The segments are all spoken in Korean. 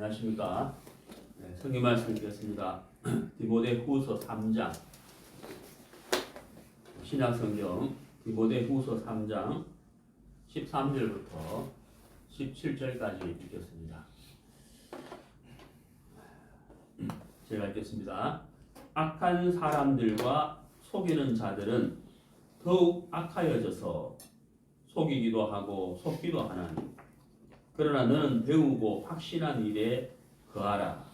안녕하십니까. 네, 성경 말씀 읽겠습니다. 디모데후서 3장 신약성경 디모데후서 3장 13절부터 17절까지 읽겠습니다. 제가 읽겠습니다. 악한 사람들과 속이는 자들은 더욱 악하여져서 속이기도 하고 속기도 하나니 그러나 너는 배우고 확신한 일에 거하라.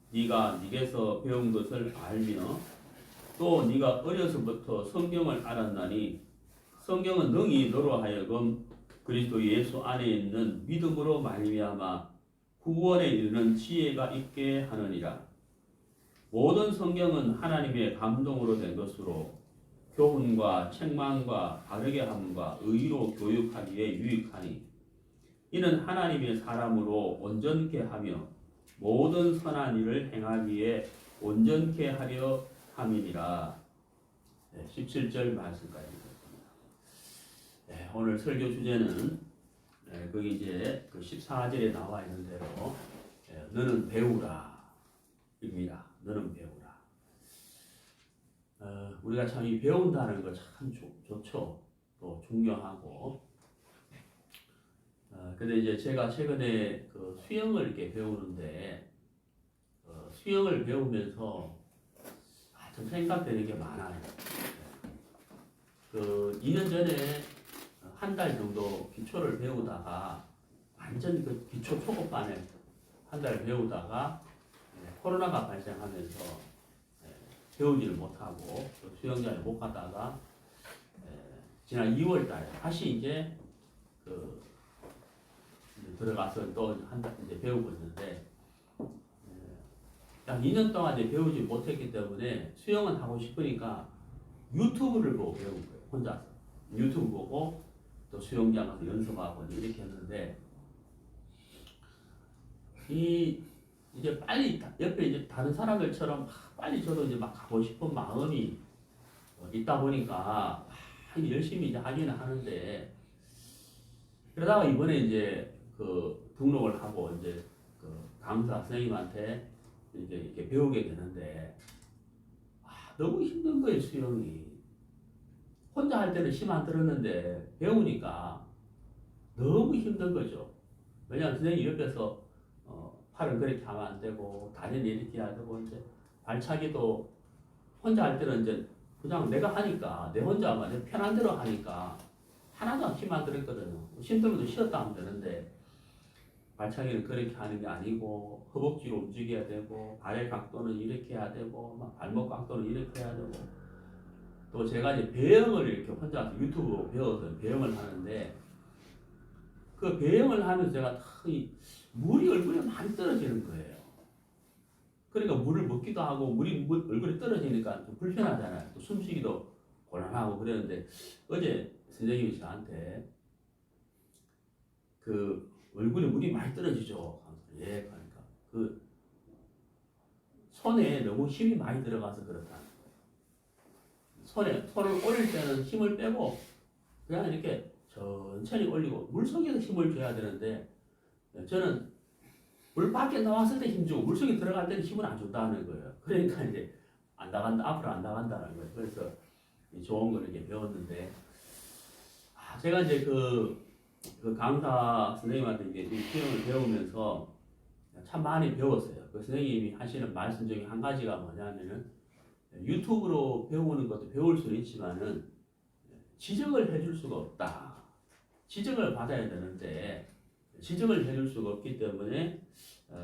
네가 네게서 배운 것을 알며 또 네가 어려서부터 성경을 알았나니 성경은 능히 너로 하여금 그리스도 예수 안에 있는 믿음으로 말미암아 구원에 이르는 지혜가 있게 하느니라. 모든 성경은 하나님의 감동으로 된 것으로 교훈과 책망과 바르게 함과 의로 교육하기에 유익하니 이는 하나님의 사람으로 온전케 하며 모든 선한 일을 행하기에 온전케 하려 함이니라. 17절 말씀까지 읽었습니다. 오늘 설교 주제는 거기 이제 그 14절에 나와 있는 대로 너는 배우라 입니다. 너는 배우라. 우리가 참 이 배운다는 거 참 좋죠. 또 중요하고. 근데 이제 제가 최근에 그 수영을 이렇게 배우는데 수영을 배우면서 좀 생각되는 게 많아요. 그 2년 전에 한 달 정도 기초를 배우다가 완전 그 기초 초급반에 한 달 배우다가 코로나가 발생하면서 배우지를 못하고 수영장에 못 가다가 지난 2월 달에 다시 이제 그 들어가서 또 한 달 이제 배우고 있는데 약 2년 동안 이제 배우지 못했기 때문에 수영은 하고 싶으니까 유튜브를 보고 배운 거예요. 혼자서 유튜브 보고 또 수영장 가서 연습하고 이렇게 했는데 이제 빨리 옆에 이제 다른 사람들처럼 빨리 저도 이제 막 가고 싶은 마음이 있다 보니까 열심히 이제 하기는 하는데 그러다가 이번에 이제 그 등록을 하고 이제 그 강사 선생님한테 이제 이렇게 배우게 되는데 너무 힘든 거예요. 수영이 혼자 할 때는 힘 안 들었는데 배우니까 너무 힘든 거죠. 왜냐하면 선생님 옆에서 팔은 그렇게 하면 안 되고 다리는 이렇게 해야 되고 이제 발차기도 혼자 할 때는 이제 그냥 내가 하니까 내 혼자 하면 내 편한 대로 하니까 하나도 힘 안 들었거든요. 힘들어도 쉬었다 하면 되는데 발차기는 그렇게 하는 게 아니고 허벅지로 움직여야 되고 발의 각도는 이렇게 해야 되고 막 발목 각도는 이렇게 해야 되고 또 제가 이제 배영을 이렇게 혼자 유튜브로 배워서 배영을 하는데 그 배영을 하면서 제가 물이 얼굴에 많이 떨어지는 거예요. 그러니까 물을 먹기도 하고 물이 얼굴에 떨어지니까 좀 불편하잖아요. 또 숨쉬기도 곤란하고 그랬는데 어제 선생님이 저한테 그 얼굴에 물이 많이 떨어지죠. 예, 그러니까 그 손에 너무 힘이 많이 들어가서 그렇다는 거예요. 손을 올릴 때는 힘을 빼고 그냥 이렇게 천천히 올리고 물 속에서 힘을 줘야 되는데 저는 물 밖에 나왔을 때 힘 주고 물 속에 들어갈 때는 힘을 안 준다는 거예요. 그러니까 이제 안 나간다, 앞으로 안 나간다는 거예요. 그래서 좋은 걸 이렇게 배웠는데 제가 이제 그 강사 선생님한테 이제 수영을 배우면서 참 많이 배웠어요. 그 선생님이 하시는 말씀 중에 한 가지가 뭐냐면은 유튜브로 배우는 것도 배울 수는 있지만은 지적을 해줄 수가 없다. 지적을 받아야 되는데 지적을 해줄 수가 없기 때문에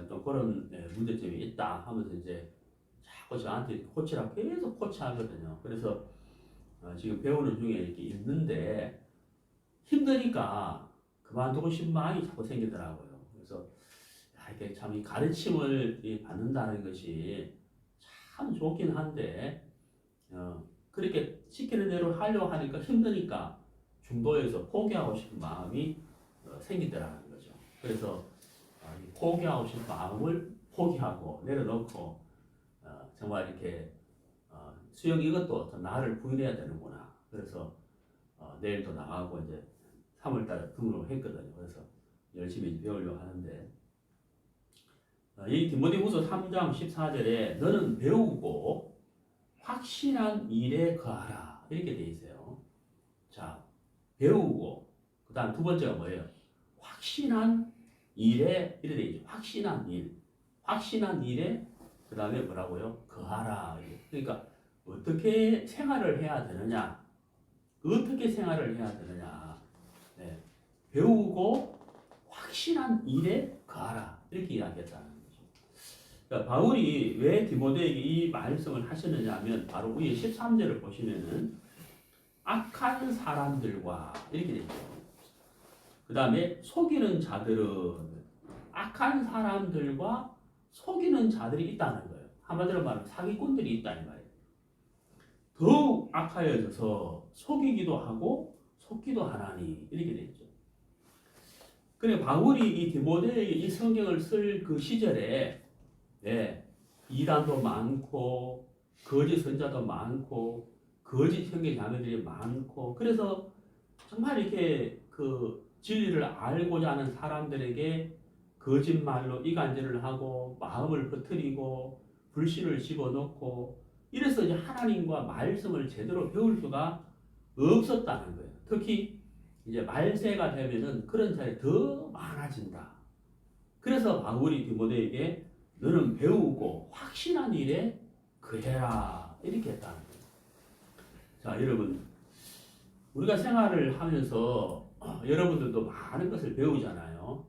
좀 그런 문제점이 있다 하면서 이제 자꾸 저한테 코치라 계속 코치하거든요. 그래서 지금 배우는 중에 이렇게 있는데 힘드니까 그만두고 싶은 마음이 자꾸 생기더라고요. 그래서 이렇게 참 이 가르침을 받는다는 것이 참 좋긴 한데 그렇게 시키는 대로 하려고 하니까 힘드니까 중도에서 포기하고 싶은 마음이 생기더라는 거죠. 그래서 포기하고 싶은 마음을 포기하고 내려놓고 정말 이렇게 수영 이것도 더 나를 부인해야 되는구나. 그래서 내일 또 나가고 이제 3월달에 등록을 했거든요. 그래서 열심히 배우려고 하는데 이 디모데후서 3장 14절에 너는 배우고 확신한 일에 거하라 이렇게 돼 있어요. 자, 배우고 그다음 두 번째가 뭐예요? 확신한 일에 이래 돼 있죠. 확신한 일에 그다음에 뭐라고요? 거하라. 그러니까 어떻게 생활을 해야 되느냐? 어떻게 생활을 해야 되느냐? 네. 배우고 확신한 일에 거하라 이렇게 이야기했다는 거죠. 그러니까 바울이 왜 디모데에게 이 말씀을 하시느냐 하면 바로 위에 13절을 보시면은 악한 사람들과 이렇게 되죠. 그 다음에 속이는 자들은 악한 사람들과 속이는 자들이 있다는 거예요. 한마디로 말하면 사기꾼들이 있다 이 말이에요. 더욱 악하여져서 속이기도 하고 속기도 하나니 이렇게 되어 있죠. 그래 바울이 이 디모데에게 이 성경을 쓸 그 시절에 이단도 많고 거짓 선자도 많고 거짓 형제 자매들이 많고 그래서 정말 이렇게 그 진리를 알고자 하는 사람들에게 거짓말로 이간질을 하고 마음을 퍼뜨리고 불신을 집어넣고 이래서 이제 하나님과 말씀을 제대로 배울 수가 없었다는 거예요. 특히 이제 말세가 되면은 그런 자리 더 많아진다. 그래서 바울이 디모데에게 너는 배우고 확신한 일에 거해라 이렇게 했다는 거예요. 자, 여러분 우리가 생활을 하면서 여러분들도 많은 것을 배우잖아요.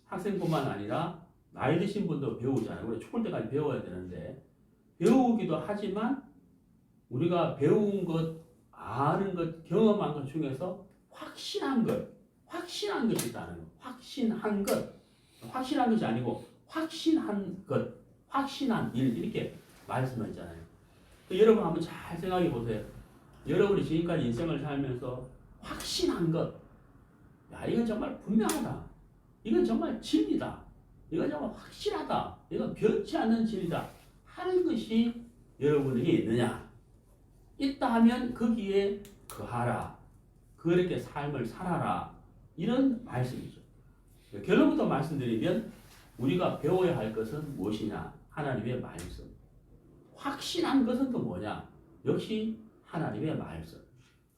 학생뿐만 아니라 나이 드신 분도 배우잖아요. 우리가 죽을 때까지 배워야 되는데 배우기도 하지만 우리가 배운 것, 아는 것, 경험한 것 중에서 확신한 것이 있다는 거. 확신한 것이 아니고 확신한 것, 확신한 일 이렇게 말씀하잖아요. 여러분 한번 잘 생각해 보세요. 여러분이 지금까지 인생을 살면서 확신한 것, 야 이건 정말 분명하다. 이건 정말 진리다. 이건 정말 확실하다. 이건 변치 않는 진리다. 하는 것이 여러분에게 있느냐? 있다 하면 거기에 거하라. 그렇게 삶을 살아라. 이런 말씀이죠. 결론부터 말씀드리면 우리가 배워야 할 것은 무엇이냐? 하나님의 말씀. 확신한 것은 또 뭐냐? 역시 하나님의 말씀.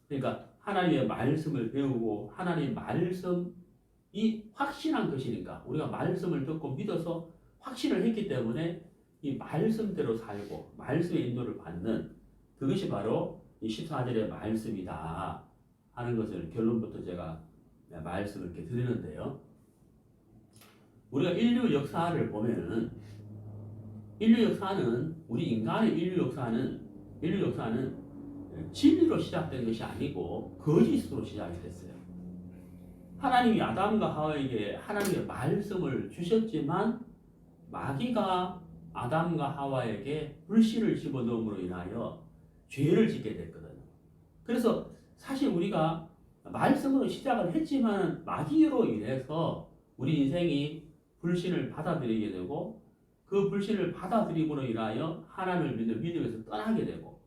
그러니까 하나님의 말씀을 배우고 하나님의 말씀이 확신한 것이니까 우리가 말씀을 듣고 믿어서 확신을 했기 때문에 이 말씀대로 살고 말씀의 인도를 받는 그것이 바로 이 14절의 말씀이다 하는 것을 결론부터 제가 말씀을 이렇게 드리는데요. 우리가 인류 역사를 보면은 우리 인간의 인류 역사는 진리로 시작된 것이 아니고 거짓으로 시작이 됐어요. 하나님이 아담과 하와에게 하나님의 말씀을 주셨지만 마귀가 아담과 하와에게 불신을 집어넣음으로 인하여 죄를 짓게 됐거든요. 그래서 사실 우리가 말씀으로 시작을 했지만 마귀로 인해서 우리 인생이 불신을 받아들이게 되고 그 불신을 받아들임으로 인하여 하나님을 믿는 믿음에서 떠나게 되고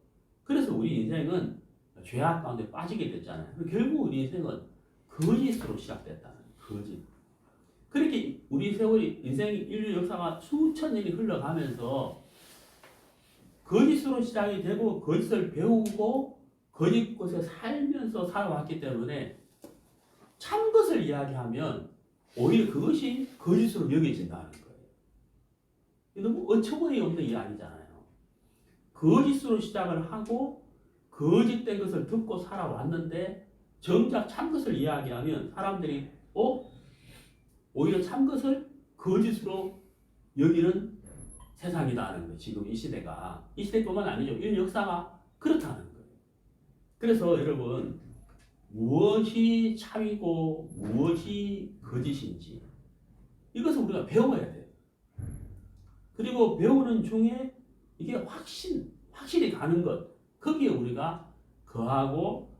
그래서 우리 인생은 죄악 가운데 빠지게 됐잖아요. 결국 우리 인생은 거짓으로 시작됐다는 거짓. 그렇게 우리 세월이 인생 인류 역사가 수천 년이 흘러가면서 거짓으로 시작이 되고 거짓을 배우고 거짓 곳에 살면서 살아왔기 때문에 참 것을 이야기하면 오히려 그것이 거짓으로 여겨진다는 거예요. 너무 어처구니없는 이야기잖아요. 거짓으로 시작을 하고 거짓된 것을 듣고 살아왔는데 정작 참 것을 이야기하면 사람들이 오히려 참 것을 거짓으로 여기는 세상이다 하는 거예요. 지금 이 시대뿐만 아니죠. 이 역사가 그렇다는 거예요. 그래서 여러분 무엇이 참이고 무엇이 거짓인지 이것을 우리가 배워야 돼요. 그리고 배우는 중에 이게 확실히 가는 것 거기에 우리가 거하고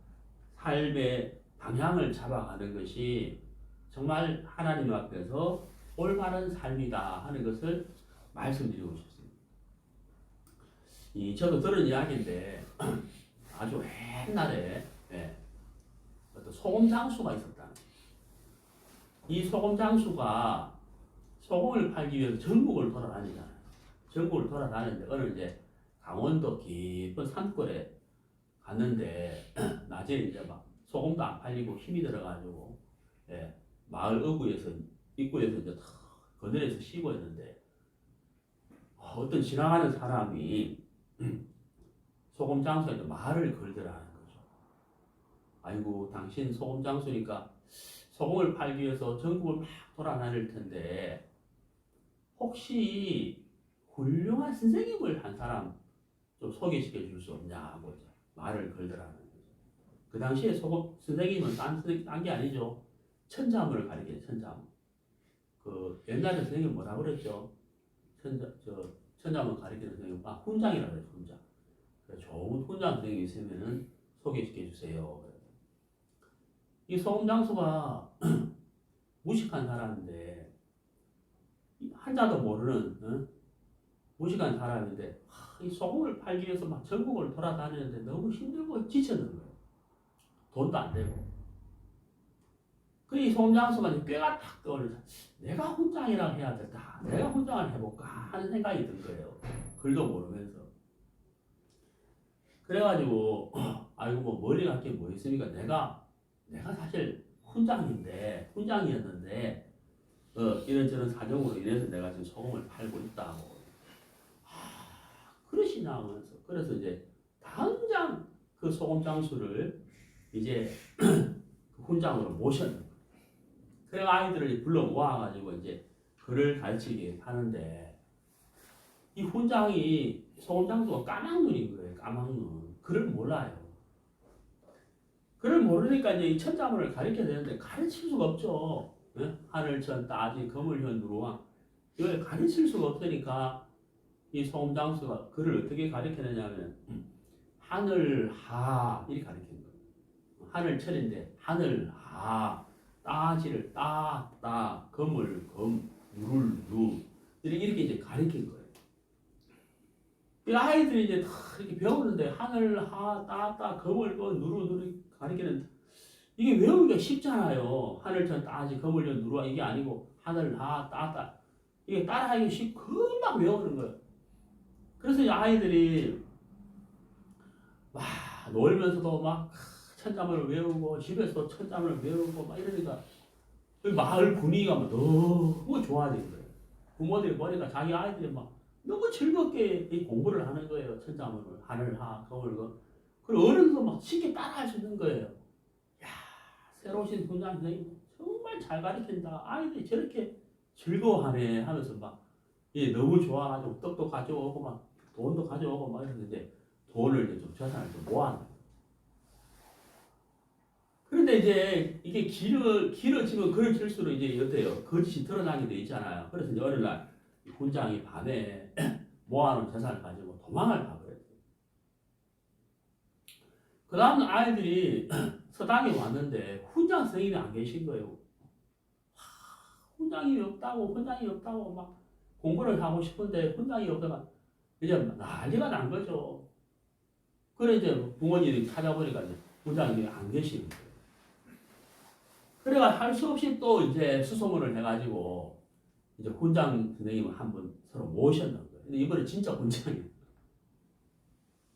삶의 방향을 잡아가는 것이 정말 하나님 앞에서 올바른 삶이다 하는 것을 말씀드리고 싶습니다. 저도 들은 이야기인데 아주 옛날에 어떤 소금 장수가 있었다. 이 소금 장수가 소금을 팔기 위해서 전국을 돌아다니잖아요. 전국을 돌아다니는데 어느 이제 강원도 깊은 산골에 갔는데 낮에 이제 막 소금도 안 팔리고 힘이 들어가지고 예, 마을 입구에서 이제 탁 그늘에서 쉬고 있는데 어떤 지나가는 사람이 소금 장수한테 말을 걸더라는 거죠. 아이고 당신 소금 장수니까 소금을 팔기 위해서 전국을 막 돌아다닐 텐데 혹시 훌륭한 선생님을 한 사람 좀 소개시켜 줄 수 없냐고 말을 걸더라는 거죠. 그 당시에 소금 선생님은 딴 게 아니죠. 천자문을 가리켜요. 천자문. 그 옛날에 선생님 뭐라고 그랬죠? 천자문 가리키는 선생님 훈장이라고 그래요. 훈장. 좋은 훈장 선생님이 있으면은 소개시켜 주세요. 이 소금 장수가 무식한 사람인데 한자도 모르는 무식한 사람인데 이 소금을 팔기 위해서 막 전국을 돌아다니는데 너무 힘들고 지쳤는 거예요. 돈도 안 되고. 그래 이 소금 장수가 꾀가 탁 떠오르자 내가 훈장이라고 해야 된다. 내가 훈장을 해볼까 하는 생각이 든 거예요. 글도 모르면서. 그래가지고 아이고 뭐 머리 갈 게 뭐 있습니까? 내가 사실 훈장이었는데 이런저런 사정으로 인해서 내가 지금 소금을 팔고 있다고. 그러시나 하면서 그래서 이제 당장 그 소금 장수를 이제 그 훈장으로 모셨는 거예요. 그래 아이들을 불러 모아가지고 이제 글을 가르치게 하는데 이 훈장이 소금 장수가 까막눈인 거예요. 까막눈. 글을 몰라요. 글을 모르니까 이제 이 천자문을 가르쳐야 되는데 가르칠 수가 없죠. 네? 하늘천 따지 거물현 누루왕 이걸 가르칠 수가 없으니까 이 소금 장수가 글을 어떻게 가르치느냐면 하늘하 이렇게 가르치는 거예요. 하늘천인데 하늘하 따지를 따 검을 검 누를 누 이렇게 이제 가르친 거예요. 이 아이들이 이제 다 이렇게 배우는데 하늘하 따 검을 검 누르 가르치는 이게 외우기가 쉽잖아요. 하늘천 따지 검을현 누르와 이게 아니고 하늘하 따 이게 따라하기 쉽 금방 외우는 거예요. 그래서 이 아이들이 막 놀면서도 막 천자문을 외우고 집에서 천자문을 외우고 막 이러니까 마을 분위기가 막 너무 좋아진 거예요. 부모들이 보니까 자기 아이들이 막 너무 즐겁게 이 공부를 하는 거예요. 천자문을 하늘하 검을검 그리고 어른도 막 쉽게 따라할 수 있는 거예요. 야 새로 오신 분장 선생님 정말 잘 가르친다. 아이들이 저렇게 즐거워하네 하면서 막 너무 좋아가지고 떡도 가져오고 막 돈도 가져오고 막 이러는데 돈을 이제 좀 재산을 좀 모아놔요. 그런데 이제 이게 길어지면 길어질수록 이제 어때요? 거짓이 드러나게 돼 있잖아요. 그래서 이제 어느 날 훈장이 밤에 모아놓은 재산을 가지고 도망을 가버렸어요. 그 다음 아이들이 서당에 왔는데 훈장 선생님이 안 계신 거예요. 훈장이 없다고 막 공부를 하고 싶은데 훈장이 없다가 이제 난리가 난 거죠. 그래 이제 부모님이 찾아보니까 이제 훈장이 안 계시는 거예요. 그래가 할 수 없이 또 이제 수소문을 해가지고 이제 훈장 선생님을 한번 서로 모셨는 거예요. 근데 이번에 진짜 훈장이에요.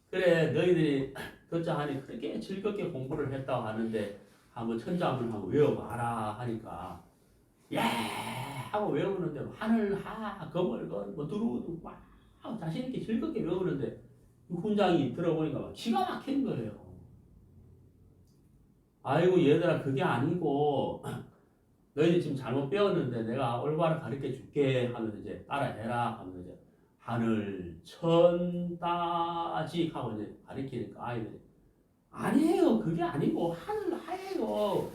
그래 너희들이 듣자 하니 그렇게 즐겁게 공부를 했다고 하는데 한번 천자문을 한번 외워봐라 하니까 예 하고 외우는데 하늘하 검을건 뭐 두루두 막 자신 있게 즐겁게 외우는데 훈장이 들어보니까 막 기가 막힌 거예요. 아이고 얘들아 그게 아니고 너희들 지금 잘못 배웠는데 내가 올바로 가르쳐 줄게 하면서 이제 따라해라 하면서 이제 하늘 천다직 하고 이제 가르치니까 아이들이 아니에요 그게 아니고 하늘 하예요.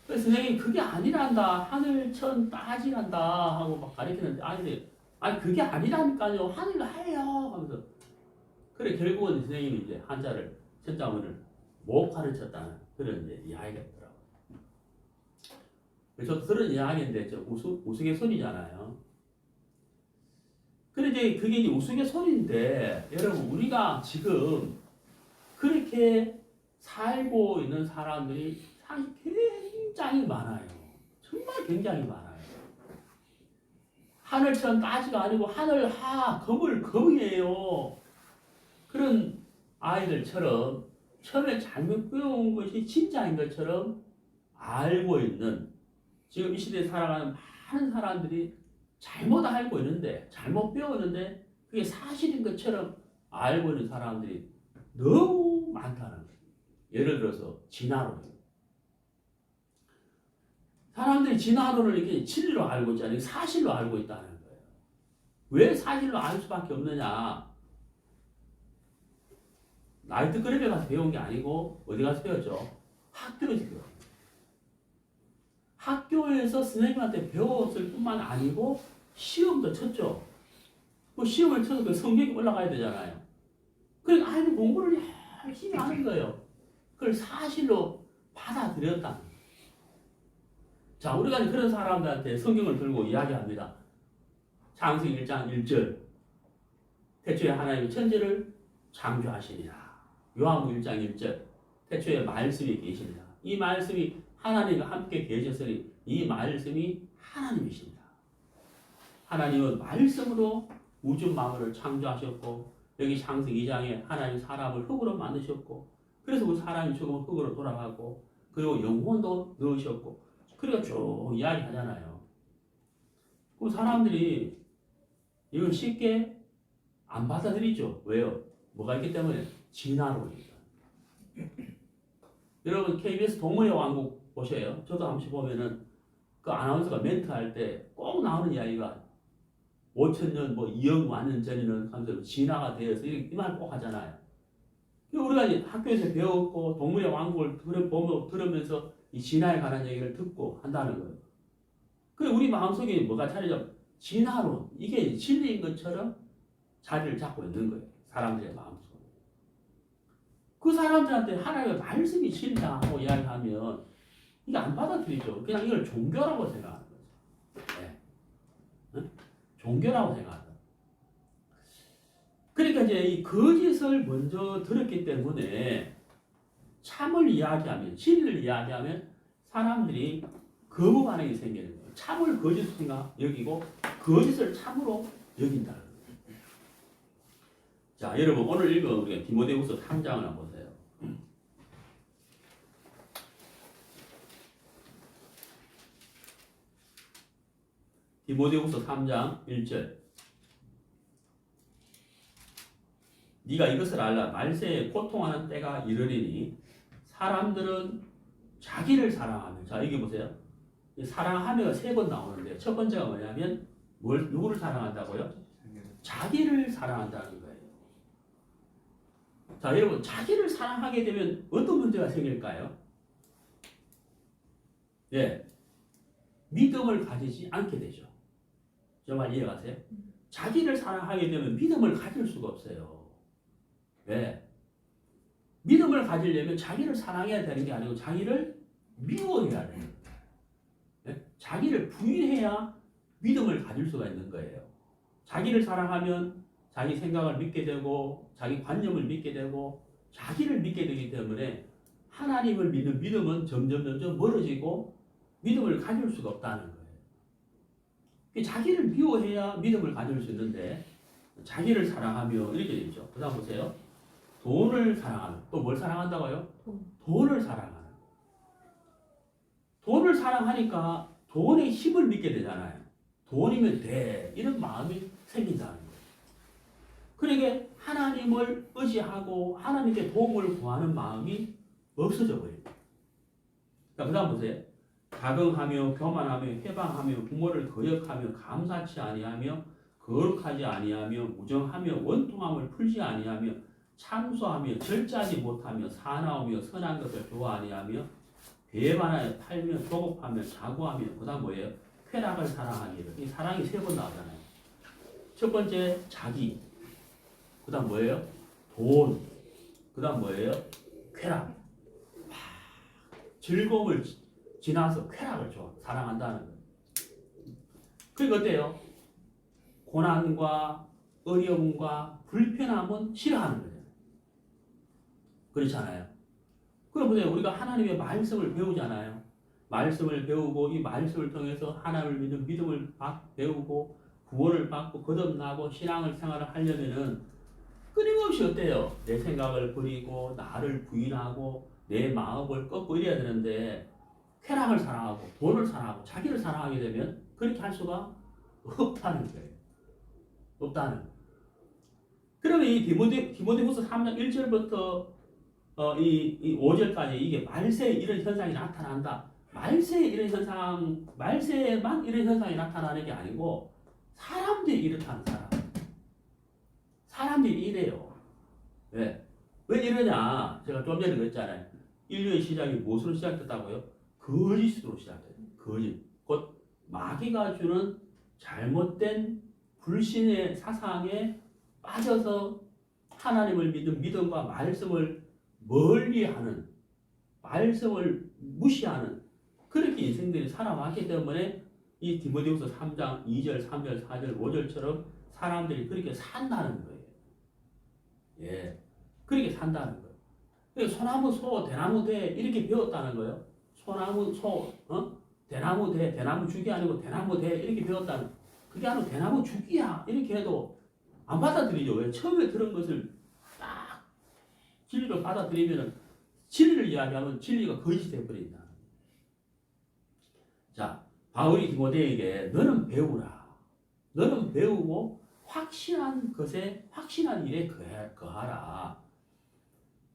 그래서 선생님 그게 아니란다 하늘 천 따지란다 하고 막 가르치는데 아이들이 아니 그게 아니라니까요 하늘 하예요 하면서 그래 결국은 선생님이 이제 한자를 천자문을 못 가르쳤다는 그런 이제 이야기가 있더라고요. 저도 들은 이야기인데 저 우스갯소리잖아요. 근데 이제 그게 이제 우스갯소리인데 여러분 우리가 지금 그렇게 살고 있는 사람들이 사실 굉장히 많아요. 정말 굉장히 많아요. 하늘처럼 따지가 아니고 하늘 하 검을 검이에요. 그런 아이들처럼 처음에 잘못 배운 것이 진짜인 것처럼 알고 있는, 지금 이 시대에 살아가는 많은 사람들이 잘못 알고 있는데, 잘못 배웠는데 그게 사실인 것처럼 알고 있는 사람들이 너무 많다는 거예요. 예를 들어서 진화론. 사람들이 진화론을 이렇게 진리로 알고 있지 않아요. 사실로 알고 있다는 거예요. 왜 사실로 알 수밖에 없느냐? 나이트클럽에 가서 배운 게 아니고 어디 가서 배웠죠? 학교에서 배웠어요. 학교에서 선생님한테 배웠을 뿐만 아니고 시험도 쳤죠. 그 시험을 쳐서 그 성적이 올라가야 되잖아요. 그러니까 아이들 공부를 열심히 하는 거예요. 그걸 사실로 받아들였다는 거예요. 자, 우리가 그런 사람들한테 성경을 들고 이야기합니다. 창세기 1장 1절. 태초에 하나님이 천지를 창조하시니라. 요한복음 1장 1절. 태초에 말씀이 계시니라. 이 말씀이 하나님과 함께 계셨으니 이 말씀이 하나님이십니다. 하나님은 말씀으로 우주 만물을 창조하셨고, 여기 창세기 2장에 하나님 사람을 흙으로 만드셨고, 그래서 그 사람이 죽으면 흙으로 돌아가고, 그리고 영혼도 넣으셨고, 그리고 쭉 이야기하잖아요. 그 사람들이 이걸 쉽게 안 받아들이죠. 왜요? 뭐가 있기 때문에? 진화론이니까. 여러분 KBS 동물의 왕국 보셔요. 저도 한 번씩 보면은 그 아나운서가 멘트할 때 꼭 나오는 이야기가 5천년 뭐 2억 만년 전에는 하면서 진화가 되어서 이 말 꼭 하잖아요. 우리가 이제 학교에서 배웠고 동물의 왕국을 들으면서 이 진화에 관한 얘기를 듣고 한다는 거예요. 그래 우리 마음속에 뭐가 차리죠? 진화론. 이게 진리인 것처럼 자리를 잡고 있는 거예요. 사람들의 마음속에. 그 사람들한테 하나님의 말씀이 진리다고 이야기하면 이게 안 받아들이죠. 그냥 이걸 종교라고 생각하는 거죠. 네. 응? 종교라고 생각한다. 그러니까 이제 이 거짓을 먼저 들었기 때문에 참을 이야기하면, 진리를 이야기하면 사람들이 거부 반응이 생기는 거예요. 참을 거짓으로 여기고 거짓을 참으로 여긴다. 자, 여러분 오늘 읽은 우리가 디모데후서 3장을 한번 보세요. 디모데후서 3장 1절. 네가 이것을 알라. 말세에 고통하는 때가 이르리니 사람들은 자기를 사랑하며. 자, 여기 보세요. 사랑하며가 3번 나오는데 첫 번째가 뭐냐면 누구를 사랑한다고요? 자기를 사랑한다는 거예요. 자, 여러분 자기를 사랑하게 되면 어떤 문제가 생길까요? 예, 믿음을 가지지 않게 되죠. 정말 이해가세요? 자기를 사랑하게 되면 믿음을 가질 수가 없어요. 왜? 믿음을 가지려면 자기를 사랑해야 되는 게 아니고 자기를 미워해야 돼요. 네? 자기를 부인해야 믿음을 가질 수가 있는 거예요. 자기를 사랑하면 자기 생각을 믿게 되고 자기 관념을 믿게 되고 자기를 믿게 되기 때문에 하나님을 믿는 믿음은 점점 멀어지고 믿음을 가질 수가 없다는 거예요. 자기를 미워해야 믿음을 가질 수 있는데 자기를 사랑하며 이렇게 되죠. 그 다음 보세요. 돈을 사랑하는, 또 뭘 사랑한다고요? 돈을 사랑하는. 돈을 사랑하니까 돈의 힘을 믿게 되잖아요. 돈이면 돼. 이런 마음이 생긴다는 거예요. 그러니까 하나님을 의지하고 하나님께 도움을 구하는 마음이 없어져 버립니다. 자, 그 다음 보세요. 자긍하며 교만하며 회방하며 부모를 거역하며 감사치 아니하며 거룩하지 아니하며 무정하며 원통함을 풀지 아니하며 참소하며 절제하지 못하며 사나우며 선한 것을 좋아하니 하며 배반하여 팔며 조급하며 자고하며 그 다음 뭐예요? 쾌락을 사랑하기를. 이 사랑이 3번 나오잖아요. 첫 번째 자기, 그 다음 뭐예요? 돈, 그 다음 뭐예요? 쾌락. 즐거움을 지나서 쾌락을 사랑한다는 거예요. 그게 어때요? 고난과 어려움과 불편함은 싫어하는 거예요. 그렇잖아요. 그럼 보세요. 우리가 하나님의 말씀을 배우잖아요. 말씀을 배우고 이 말씀을 통해서 하나님을 믿는 믿음을 배우고 구원을 받고 거듭나고 신앙을 생활을 하려면은 끊임없이 어때요? 내 생각을 버리고 나를 부인하고 내 마음을 꺾고 이래야 되는데 쾌락을 사랑하고 돈을 사랑하고 자기를 사랑하게 되면 그렇게 할 수가 없다는 거예요. 없다는 거예요. 그러면 이 디모데후서 3장 1절부터 이 5절까지 이게 말세에 이런 현상이 나타난다. 말세에 이런 현상, 말세에만 이런 현상이 나타나는 게 아니고 사람들이 이렇다는 사람들이 이래요. 왜? 왜 이러냐? 제가 좀 전에 그랬잖아요. 인류의 시작이 무엇으로 시작됐다고요? 거짓으로 시작돼요. 거짓. 곧 마귀가 주는 잘못된 불신의 사상에 빠져서 하나님을 믿은 믿음과 말씀을 멀리하는, 말씀을 무시하는 그렇게 인생들이 살아왔기 때문에 이 디모데후서 3장 2절, 3절, 4절, 5절처럼 사람들이 그렇게 산다는 거예요. 예, 그렇게 산다는 거예요. 그러니까 소나무 소, 대나무 대 이렇게 배웠다는 거예요. 소나무 소, 대나무 대, 대나무 죽이 아니고 대나무 대 이렇게 배웠다는. 그게 아니고 대나무 죽이야 이렇게 해도 안 받아들이죠. 왜? 처음에 들은 것을 딱 진리로 받아들이면은 진리를 이야기하면 진리가 거짓이 되어버린다. 자, 바울이 디모데에게 너는 배우라. 너는 배우고 확신한 것에 확신한 일에 거하라.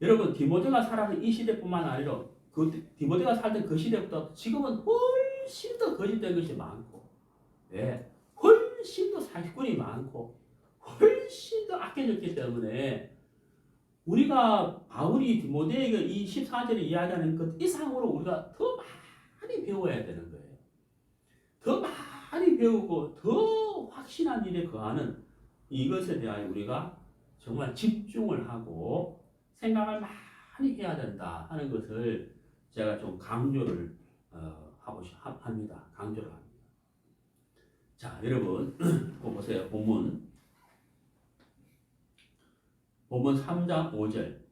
여러분 디모데가 살아는 이 시대뿐만 아니라 그 디모데가 살던 그 시대보다 지금은 훨씬 더 거짓된 것이 많고, 예, 훨씬 더 사기꾼이 많고, 훨씬 더 악해졌기 때문에 우리가 바울이 디모데에게 이 14절에 이야기하는 것 이상으로 우리가 더 많이 배워야 되는 거예요. 더 많이 배우고 더 확신한 일에 거하는 이것에 대하여 우리가 정말 집중을 하고 생각을 많이 해야 된다 하는 것을 제가 좀 강조를 합니다. 강조를 합니다. 자, 여러분 보세요. 본문 3장 5절.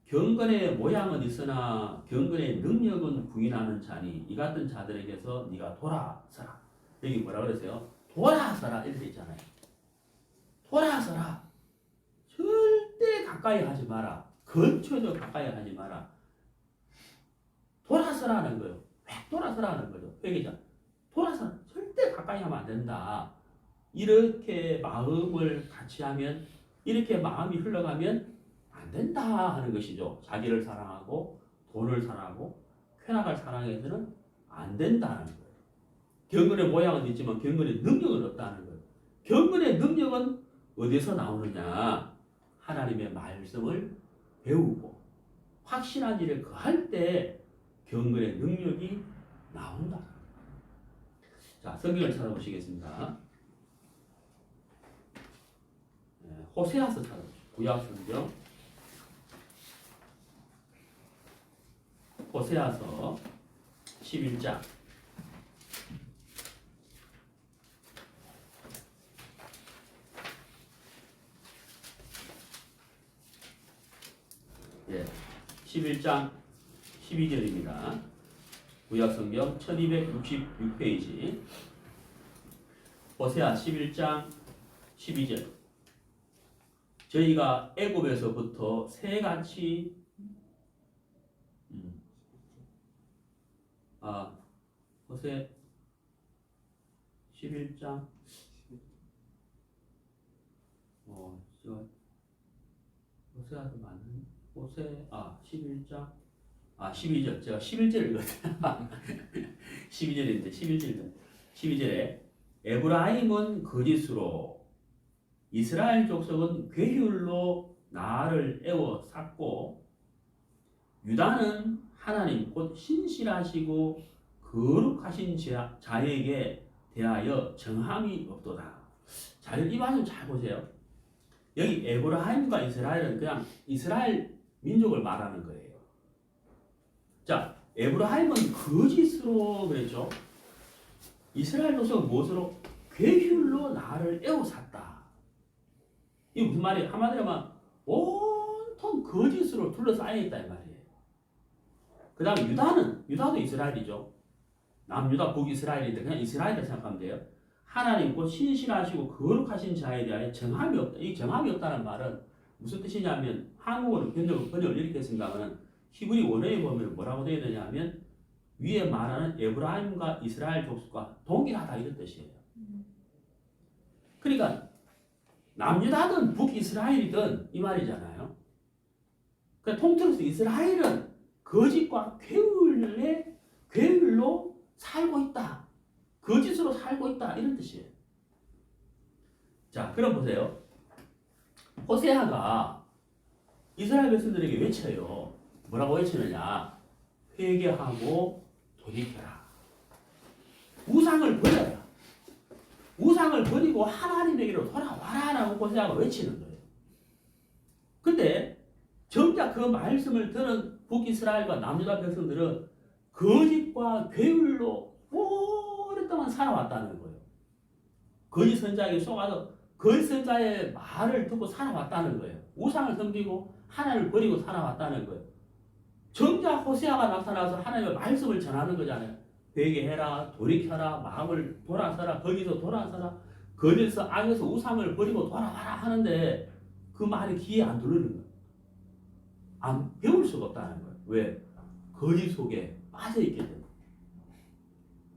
경건의 모양은 있으나 경건의 능력은 부인하는 자니 이 같은 자들에게서 네가 돌아서라. 여기 뭐라 그랬어요? 돌아서라 이렇게 있잖아요. 돌아서라. 절대 가까이 하지 마라. 근처에도 가까이 하지 마라. 돌아서라는 거예요. 왜 돌아서라는 거죠? 회개자. 돌아서라. 절대 가까이 하면 안 된다. 이렇게 마음을 같이 하면, 이렇게 마음이 흘러가면 안 된다 하는 것이죠. 자기를 사랑하고 돈을 사랑하고 쾌락을 사랑해서는 안 된다는 거예요. 경건의 모양은 있지만 경건의 능력은 없다는 거예요. 경건의 능력은 어디서 나오느냐? 하나님의 말씀을 배우고 확신한 일에 거할 때 경건의 능력이 나온다. 자, 성경을 찾아보시겠습니다. 호세아서 찾아보시죠. 구약 성경 호세아서 11장 예, 11장 12절입니다. 구약성경 1266페이지 호세아 11장 12절. 저희가 애굽에서부터 새같이 호세 11장 호세아도 맞는 호세 11장 12절. 제가 11절을 읽었어요. 12절인데 12절에 에브라임은 거짓으로 이스라엘 족속은 괴휼로 나를 애워 쌌고 유다는 하나님 곧 신실하시고 거룩하신 자에게 대하여 정함이 없도다. 자, 이 말씀 잘 보세요. 여기 에브라임과 이스라엘은 그냥 이스라엘 민족을 말하는 거예요. 자, 에브라임은 거짓으로 그랬죠. 이스라엘 족속은 무엇으로? 괴휼로 나를 애워쌌다. 이게 무슨 말이에요? 한마디로 하면 온통 거짓으로 둘러싸여 있다 이 말이에요. 그 다음에 유다도 이스라엘이죠. 남유다 북이스라엘인데 그냥 이스라엘이라 생각하면 돼요. 하나님고 신실하시고 거룩하신 자에 대하여 정함이 없다. 이 정함이 없다는 말은 무슨 뜻이냐면 한국어로 번역을 이렇게 생각하면 히브리 원어에 보면 뭐라고 되어 있느냐면 위에 말하는 에브라임과 이스라엘 족속과 동일하다 이런 뜻이에요. 그러니까 남유다든 북이스라엘이든 이 말이잖아요. 그러니까 통틀어서 이스라엘은 거짓과 괴율로 살고 있다. 거짓으로 살고 있다 이런 뜻이에요. 자, 그럼 보세요. 호세아가 이스라엘 백성들에게 외쳐요. 뭐라고 외치느냐? 회개하고 돌이켜라. 우상을 버려라. 우상을 버리고 하나님에게로 돌아와라라고 호세아가 외치는 거예요. 근데 정작 그 말씀을 들은 북이스라엘과 남유다 백성들은 거짓과 괴율로 오랫동안 살아왔다는 거예요. 거짓 선자에게 속아서 거짓 선자의 말을 듣고 살아왔다는 거예요. 우상을 섬기고 하나님을 버리고 살아왔다는 거예요. 정작 호세아가 나타나서 하나님의 말씀을 전하는 거잖아요. 회개해라, 돌이켜라, 마음을 돌아서라, 거기서 돌아서라, 거기서 악에서 우상을 버리고 돌아와라 하는데 그 말이 귀에 안 들리는 거예요. 안 배울 수가 없다는 거예요. 왜? 거짓 속에 빠져있기 때문에.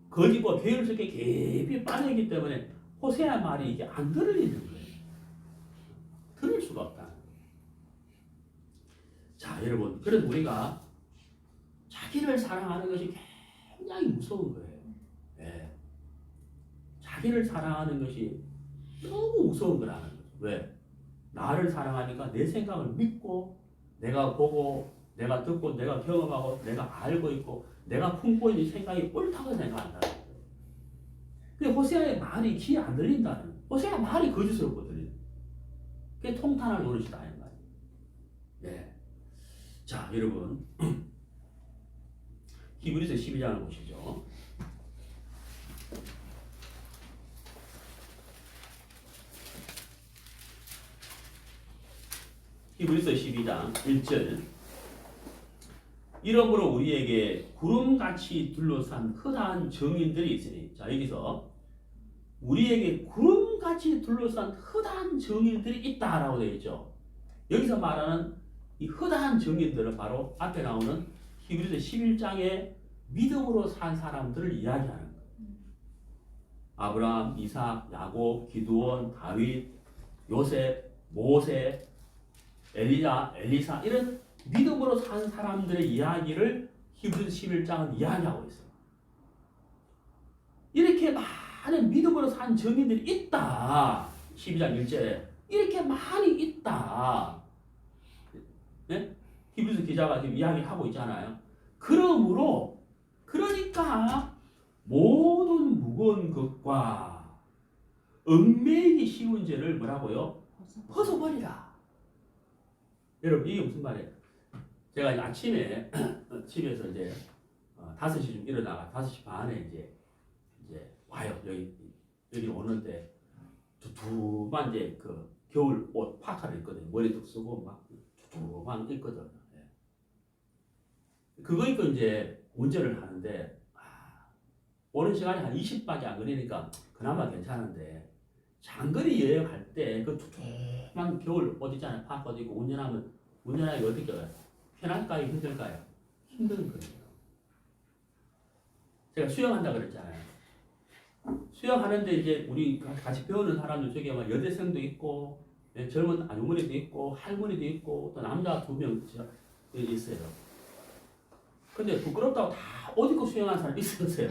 거짓과 괴율 속에 깊이 빠져있기 때문에 호세아 말이 이게 안 들리는 거예요. 들을 수가 없다는 거예요. 자, 여러분, 그래서 우리가 자기를 사랑하는 것이 굉장히 무서운 거예요. 네. 자기를 사랑하는 것이 너무 무서운 거라는 거죠. 왜? 나를 사랑하니까 내 생각을 믿고 내가 보고 내가 듣고 내가 경험하고 내가 알고 있고 내가 품고 있는 생각이 옳다고 생각한다는 거예요. 근데 호세아의 말이 귀에 안 들린다는 거예요. 호세아 말이 거짓으로 들리는 거예요. 그게 통탄할 노릇이다 이 말이에요. 네. 자, 여러분 히브리서 12장을 보시죠. 히브리서 12장 1절 이러므로 우리에게 구름같이 둘러싼 흔한 정인들이 있으니 자 여기서 우리에게 구름같이 둘러싼 흔한 정인들이 있다라고 되어 있죠. 여기서 말하는 이 흔한 정인들은 바로 앞에 나오는 히브리서 11장에 믿음으로 산 사람들을 이야기하는 거예요. 아브라함, 이삭, 야곱, 기드온, 다윗, 요셉, 모세, 엘리야, 엘리사 이런 믿음으로 산 사람들의 이야기를 히브리서 11장은 이야기하고 있어요. 이렇게 많은 믿음으로 산 정인들이 있다. 12장 1절에 이렇게 많이 있다. 네? 히브리서 기자가 지금 이야기하고 있잖아요. 그러니까 모든 무거운 것과 얽매이기 쉬운 죄를 뭐라고요? 벗어버리라. 여러분 이게 무슨 말이에요? 제가 아침에 집에서 이제 5시쯤 일어나가 5시 반에 이제 와요. 여기 오는데 두툼한 이제 그 겨울 옷 파카를 입거든요. 머리도 쓰고 막 두툼한 입거든요. 그거 입고 이제 운전을 하는데 오는 시간이 한 20분밖에 안 걸리니까 그나마 괜찮은데 장거리 여행할 때 그 두툼한 겨울 옷 있잖아요. 파카 옷 입고 운전하기 어떻게 해요? 편할까요? 힘들까요? 힘든 거예요. 제가 수영한다 그랬잖아요. 수영하는데 이제 우리 같이 배우는 사람들 중에 막 여대생도 있고 젊은 아주머니도 있고 할머니도 있고 또 남자 2명 있어요. 근데 부끄럽다고 다 옷 입고 수영하는 사람이 있었어요.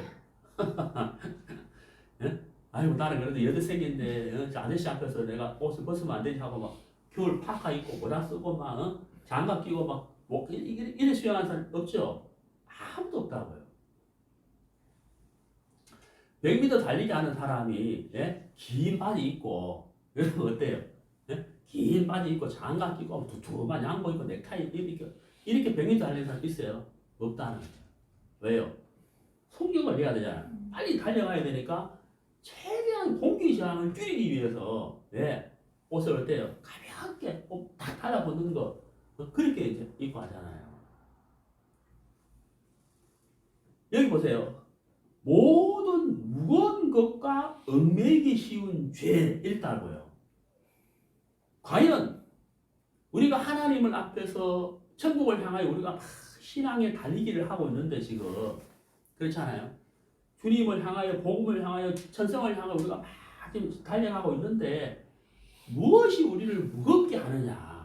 예? 아이고 나는 그래도 여대생인데 저 아저씨 앞에서 내가 옷을 벗으면 안 되지 하고 막 겨울 파카 입고 모자 쓰고 막 장갑 끼고 막 이래 수영하는 사람 없죠? 아무도 없다고요. 100m 달리기 하는 사람이 긴 바지 입고 여러분 어때요? 긴 바지 입고 장갑 끼고 두툼한 양복 입고 넥타이 이렇게 100m 달리는 사람 있어요? 없다는 거예요. 왜요? 속력을 내야 되잖아요. 빨리 달려가야 되니까 최대한 공기 저항을 줄이기 위해서 옷을 어때요? 가볍게 딱 달라붙는 거 그렇게 이제 입고 하잖아요. 여기 보세요. 모든 무거운 것과 얽매이기 쉬운 죄일다고요. 과연 우리가 하나님을 앞에서 천국을 향하여 우리가 막 신앙의 달리기를 하고 있는데 지금 그렇잖아요. 주님을 향하여 복음을 향하여 천성을 향하여 우리가 막 지금 달려가고 있는데 무엇이 우리를 무겁게 하느냐,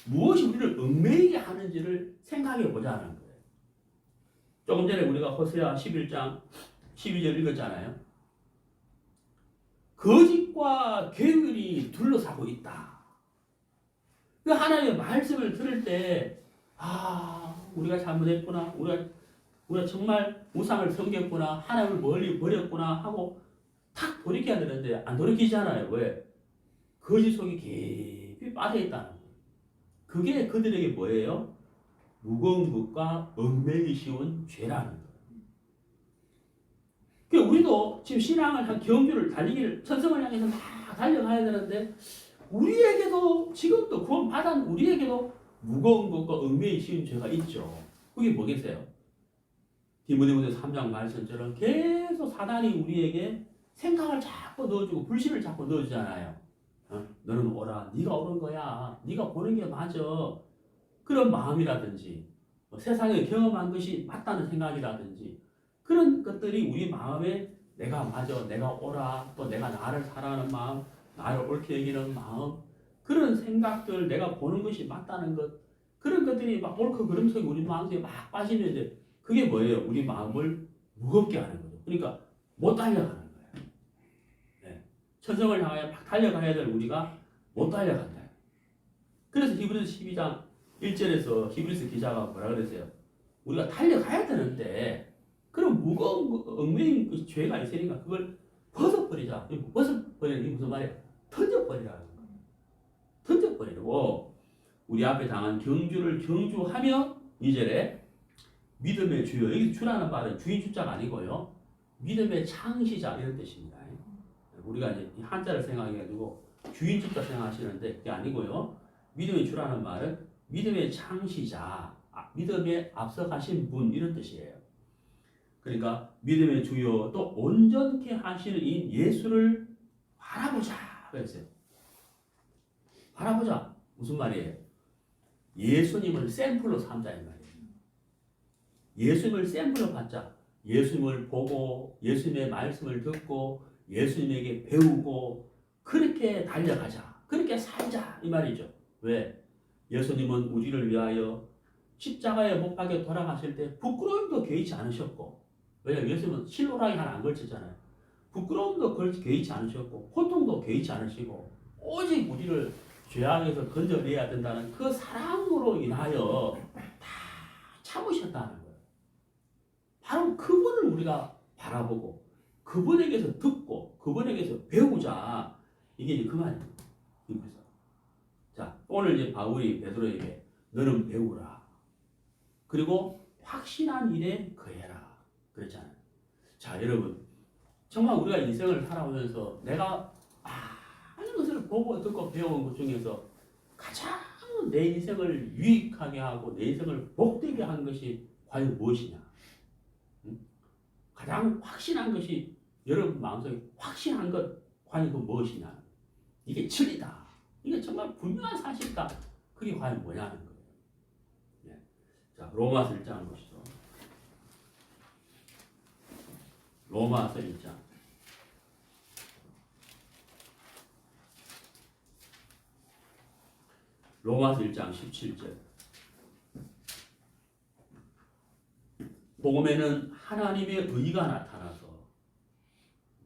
무엇이 우리를 얽매이게 하는지를 생각해 보자는 거예요. 조금 전에 우리가 호세아 11장 12절 읽었잖아요. 거짓과 게으리 둘러싸고 있다. 그 하나님의 말씀을 들을 때, 우리가 잘못했구나. 우리가 정말 우상을 섬겼구나. 하나님을 멀리 버렸구나 하고 탁 돌이켜야 되는데 안 돌이키잖아요. 왜? 거짓 속에 깊이 빠져 있다는 거예요. 그게 그들에게 뭐예요? 무거운 것과 얽매이기 쉬운 죄라는 거예요. 그러니까 우리도 지금 신앙을 한 경주를 달리기를 천성을 향해서 막 달려가야 되는데 우리에게도 지금도 구원 받은 우리에게도 무거운 것과 얽매이기 쉬운 죄가 있죠. 그게 뭐겠어요? 디모데후서 3장 말씀처럼 계속 사단이 우리에게 생각을 자꾸 넣어주고 불신을 자꾸 넣어주잖아요. 너는 오라. 네가 옳은 거야. 네가 보는 게 맞아. 그런 마음이라든지 세상에 경험한 것이 맞다는 생각이라든지 그런 것들이 우리 마음에 내가 맞아. 내가 옳아. 또 내가 나를 사랑하는 마음, 나를 옳게 여기는 마음, 그런 생각들, 내가 보는 것이 맞다는 것, 그런 것들이 막 옳고 그름 속에 우리 마음속에 막 빠지면 이제 그게 뭐예요? 우리 마음을 무겁게 하는 거죠. 그러니까 못 달려가는 거예요. 네. 천성을 향하여 막 달려가야 될 우리가 못 달려간다. 그래서 히브리서 12장 1절에서 히브리서 기자가 뭐라 그랬어요? 우리가 달려가야 되는데 그런 무거운 얽매인 그 죄가 있으니까 그걸 벗어버리자. 벗어버리는 게 무슨 말이에요? 던져버리라는 거예요. 던져버리고 우리 앞에 당한 경주를 경주하며 2절에 믿음의 주여, 여기 주라는 말은 주인 주자가 아니고요. 믿음의 창시자 이런 뜻입니다. 우리가 이제 한자를 생각해가지고 주인 주자 생각하시는데 그게 아니고요. 믿음의 주라는 말은 믿음의 창시자, 믿음에 앞서가신 분 이런 뜻이에요. 그러니까 믿음의 주요 또 온전케 하시는 이 예수를 바라보자 그랬어요. 바라보자 무슨 말이에요? 예수님을 샘플로 삼자 이 말이에요. 예수님을 샘플로 받자. 예수님을 보고 예수님의 말씀을 듣고 예수님에게 배우고 그렇게 달려가자. 그렇게 살자 이 말이죠. 왜? 예수님은 우리를 위하여 십자가에 못 박혀 돌아가실 때 부끄러움도 개의치 않으셨고, 왜냐하면 예수님은 실로라기 하나 안 걸쳤잖아요. 부끄러움도 개의치 않으셨고 고통도 개의치 않으시고 오직 우리를 죄악에서 건져내야 된다는 그 사랑으로 인하여 다 참으셨다는 거예요. 바로 그분을 우리가 바라보고 그분에게서 듣고 그분에게서 배우자. 이게 이제 그 말이에요. 자, 오늘 이제 바울이 베드로에게 너는 배우라. 그리고 확신한 일에 거해라. 그랬잖아요. 자, 여러분. 정말 우리가 인생을 살아오면서 내가 많은 것을 보고 듣고 배운 것 중에서 가장 내 인생을 유익하게 하고 내 인생을 복되게 한 것이 과연 무엇이냐? 가장 확신한 것이 여러분 마음속에 확신한 것 과연 그 무엇이냐? 이게 진리다. 이게 정말 분명한 사실이다. 그게 과연 뭐냐는 거예요. 네. 자, 로마서 1장 보시죠. 로마서 1장. 로마서 1장 17절. 복음에는 하나님의 의가 나타나서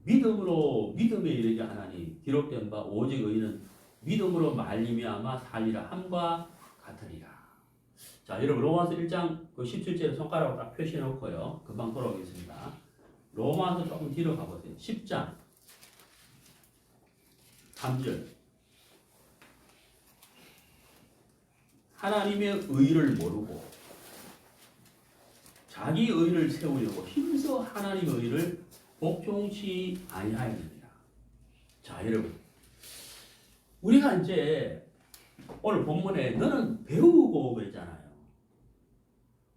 믿음으로 믿음에 이르게 하나니 기록된 바 오직 의는 믿음으로 말미암아 살리라 함과 같으리라. 자, 여러분 로마서 1장 그 17절에 손가락으로 딱 표시해 놓고요. 금방 돌아오겠습니다. 로마서 조금 뒤로 가보세요. 10장 3절. 하나님의 의를 모르고 자기 의를 세우려고 힘써 하나님의 의를 복종치 아니하였느니라. 자, 여러분, 우리가 이제 오늘 본문에 너는 배우고 그랬잖아요.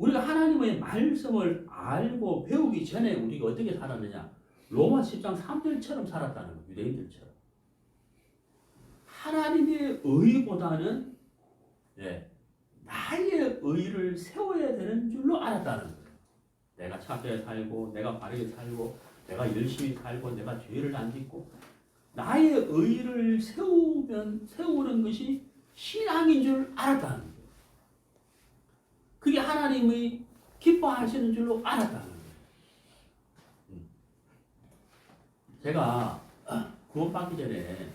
우리가 하나님의 말씀을 알고 배우기 전에 우리가 어떻게 살았느냐? 로마 10장 3절처럼 살았다는 거예요. 유대인들처럼. 하나님의 의보다는 나의 의를 세워야 되는 줄로 알았다는 거예요. 내가 착하게 살고 내가 바르게 살고 내가 열심히 살고 내가 죄를 안 짓고 나의 의를 세우는 것이 신앙인 줄 알았다는 거예요. 그게 하나님의 기뻐하시는 줄로 알았다는 거예요. 제가 구원받기 전에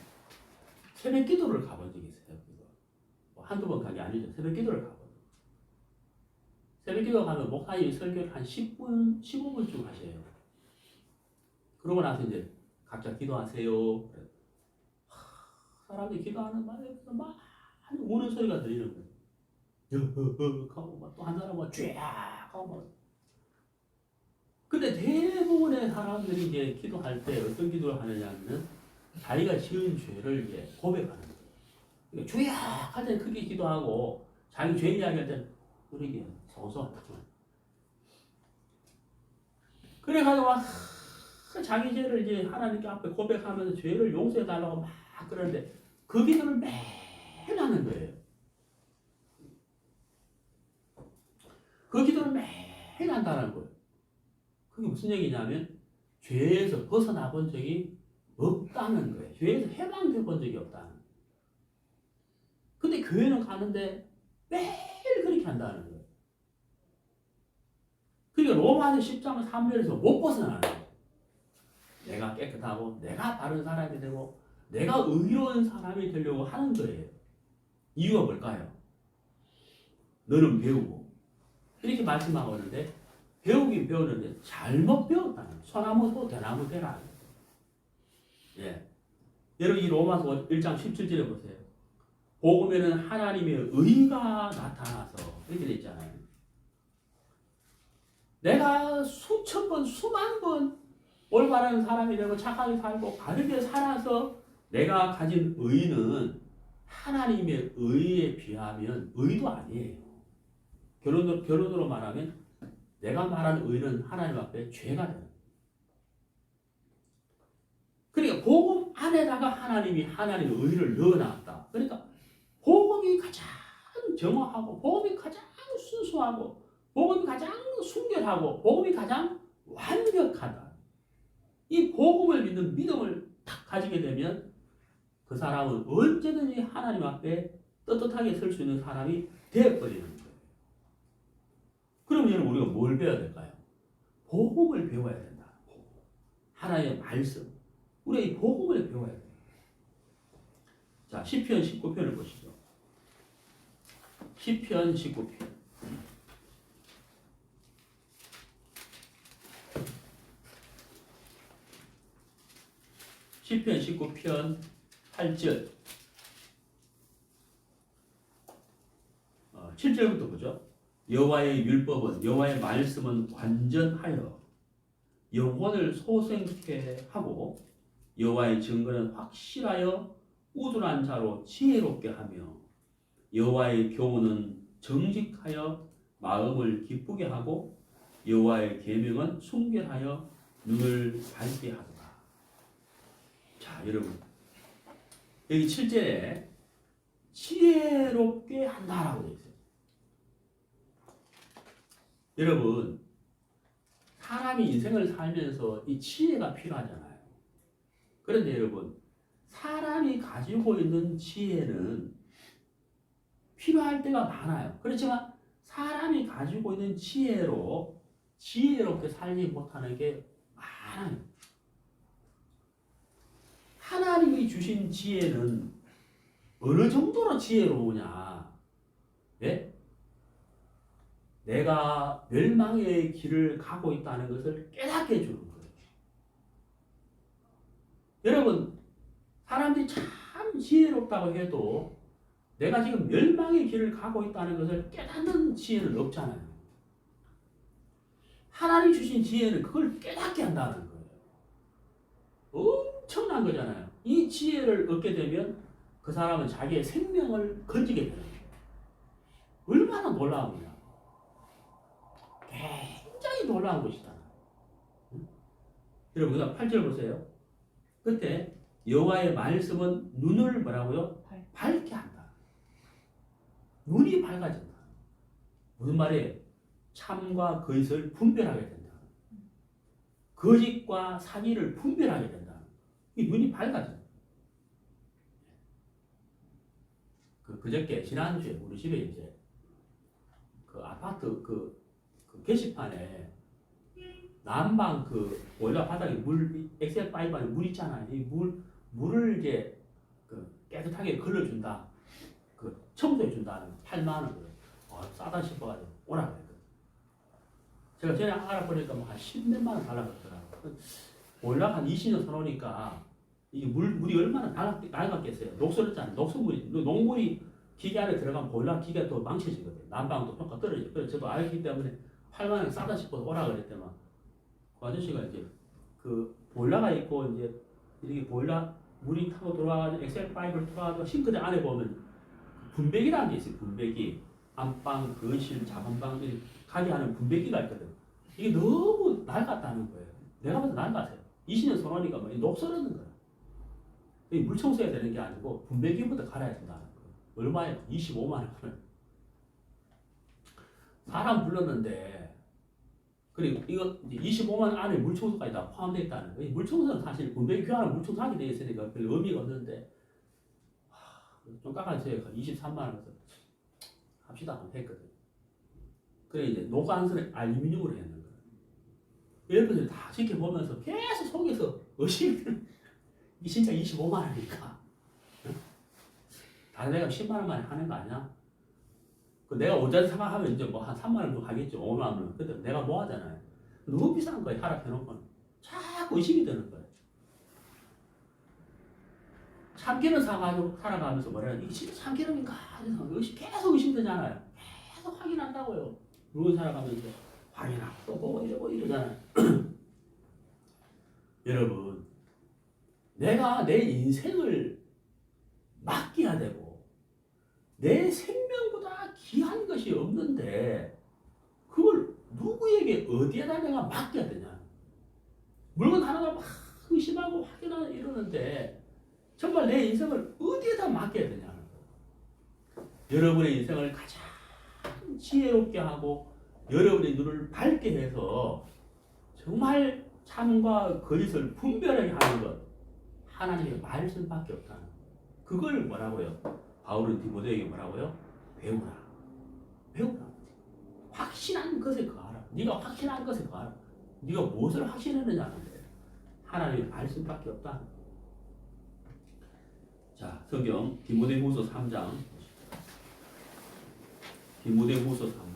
새벽 기도를 가본 적이 있어요. 한두 번 간 게 아니죠. 새벽 기도를 가거든요. 새벽 기도 가면 목사님이 설교를 한 10분, 15분쯤 하셔요. 그러고 나서 이제 각자 기도하세요. 사람들이 기도하는 말에 막 우는 소리가 들리는 거예요. 하고 또 한 사람은 쫙 하고 막. 근데 대부분의 사람들이 이제 기도할 때 어떤 기도를 하느냐면 자기가 지은 죄를 이제 고백하는 거예요. 그러니까 주야 할 때는 크게 기도하고 자기 죄 이야기할 때는 그러게 소소하게. 그래가지고 막 자기 죄를 이제 하나님께 앞에 고백하면서 죄를 용서해 달라고 막 그러는데 그 기도를 매일 하는 거예요. 그 기도를 매일 한다는 거예요. 그게 무슨 얘기냐면 죄에서 벗어나 본 적이 없다는 거예요. 죄에서 해방돼 본 적이 없다는 거예요. 근데 교회는 가는데 매일 그렇게 한다는 거예요. 그러니까 로마서 10장 3절에서 못 벗어나는 거예요. 내가 깨끗하고 내가 바른 사람이 되고 내가 의로운 사람이 되려고 하는 거예요. 이유가 뭘까요? 너는 배우고 이렇게 말씀하고 있는데 배우긴 배우는데 잘못 배웠다는 거예요. 소나무도 대나무 되라. 여러분 이 로마서 1장 17절에 보세요. 복음에는 하나님의 의가 나타나서 이렇게 돼 있잖아요. 내가 수천 번, 수만 번 올바른 사람이 되고 착하게 살고 바르게 살아서 내가 가진 의는 하나님의 의에 비하면 의도 아니에요. 결론으로 말하면 내가 말한 의는 하나님 앞에 죄가 되는 거예요. 그러니까 복음 안에다가 하나님의 의를 넣어놨다. 그러니까 복음이 가장 정확하고 복음이 가장 순수하고 복음이 가장 순결하고 복음이 가장 완벽하다. 이 복음을 믿는 믿음을 딱 가지게 되면 그 사람은 언제든지 하나님 앞에 떳떳하게 설 수 있는 사람이 되어버리는 거예요. 그러면 우리가 뭘 배워야 될까요? 복음을 배워야 된다. 하나님의 말씀. 우리가 이 복음을 배워야 돼요. 자, 시편 19편을 보시죠. 시편 19편. 시편 19편 8절. 7절부터 보죠. 여호와의 율법은 여호와의 말씀은 완전하여 영혼을 소생케 하고 여호와의 증거는 확실하여 우둔한 자로 지혜롭게 하며 여호와의 교훈은 정직하여 마음을 기쁘게 하고 여호와의 계명은 순결하여 눈을 밝게 하도다. 자, 여러분 여기 7절에 지혜롭게 한다라고 되어 있어요. 여러분 사람이 인생을 살면서 이 지혜가 필요하잖아요. 그런데 여러분 사람이 가지고 있는 지혜는 필요할 때가 많아요. 그렇지만 사람이 가지고 있는 지혜로 지혜롭게 살지 못하는 게 많아요. 하나님이 주신 지혜는 어느 정도로 지혜로우냐? 예? 내가 멸망의 길을 가고 있다는 것을 깨닫게 해주는 거예요. 여러분, 사람들이 참 지혜롭다고 해도 내가 지금 멸망의 길을 가고 있다는 것을 깨닫는 지혜는 없잖아요. 하나님 주신 지혜는 그걸 깨닫게 한다는 거예요. 엄청난 거잖아요. 이 지혜를 얻게 되면 그 사람은 자기의 생명을 건지게 되는 거예요. 얼마나 놀라우냐. 놀라운 것이다. 응? 여러분 그다음 8절 보세요. 그때 여호와의 말씀은 눈을 뭐라고요? 밝게 한다. 눈이 밝아진다. 무슨 말이에요? 참과 거짓을 분별하게 된다. 거짓과 사기를 분별하게 된다. 이 눈이 밝아진다. 그저께 지난주에 우리 집에 이제 그 아파트 그 게시판에 난방 그 보일러 바닥에 물 엑셀 파이프 안에 물 있잖아요. 이 물을 이제 그 깨끗하게 걸러준다. 그 청소해 준다는 8만 원을 싸다 싶어가지고 오라고 했거든. 제가 전에 알아보니까 뭐 한 10몇만 원 달라고 그러더라고요. 보일러 한 20년 사놓으니까 이게 물이 얼마나 낡았겠어요. 녹슬었잖아요. 녹슬물이 녹물이 기계 안에 들어가면 보일러 기계가 또 망쳐지거든요. 난방도 효과 떨어져요. 그래서 저도 알기 때문에 8만 원 싸다 싶어서 오라 그랬더만 그 아저씨가 이제 그 보일러가 있고 이제 이렇게 보일러 물이 타고 들어와가지고 엑셀 파이브를 들어와가지고 싱크대 안에 보면 분배기라는 게 있어요. 분배기 안방, 거실, 자본방 가게 하는 분배기가 있거든. 이게 너무 낡았다는 거예요. 내가 봐도 낡았어요. 20년 써놓으니까 뭐 녹슬었는 거야. 물 청소해야 되는 게 아니고 분배기부터 갈아야 된다는 거예요. 얼마에 25만 원. 사람 불렀는데 그리고 이거 25만 원 안에 물청소까지 다 포함되어 있다는 거예요. 물청소는 사실 분배기 교환은 물청소하게 되어 있으니까 별 의미가 없는데 좀 깎아주세요. 23만 원 합시다 했거든. 그래 이제 노관선에 알루미늄으로 했는 거예요. 이런 다 지켜보면서 계속 속에서 의심이 드는 이게 진짜 25만 원이니까 다른 애가 10만 원 만에 하는 거 아니야? 그 내가 원자재 생각하면 이제 뭐 한 3만 원 정도 하겠죠. 5만 원. 근데 내가 뭐 하잖아요. 너무 비싼 거예요. 하락해놓고는. 자꾸 의심이 드는 거예요. 참기름 사가지고 살아가면서 뭐래요. 이게 진짜 참기름인가? 계속 의심되잖아요. 계속 확인한다고요. 물건 살아가면서 확인하고 또 보고 이러잖아요. 여러분, 내가 내 인생을 맡겨야 되고 내 생명보다 귀한 것이 없는데 그걸 누구에게 어디에다 내가 맡겨야 되냐. 물건 하나가 막 의심하고 확인하고 이러는데 정말 내 인생을 어디에다 맡겨야 되냐는 거예요. 여러분의 인생을 가장 지혜롭게 하고 여러분의 눈을 밝게 해서 정말 참과 거짓을 분별하게 하는 것 하나님의 말씀밖에 없다는 거예요. 그걸 뭐라고요? 바울은 디모데에게 뭐라고요? 배우라. 배우라. 확신한 것에 거하라. 네가 확신한 것에 거하라. 네가 무엇을 확신했느냐는데 하나님의 말씀밖에 없다. 자, 성경 디모데후서 3장. 디모데후서 3장.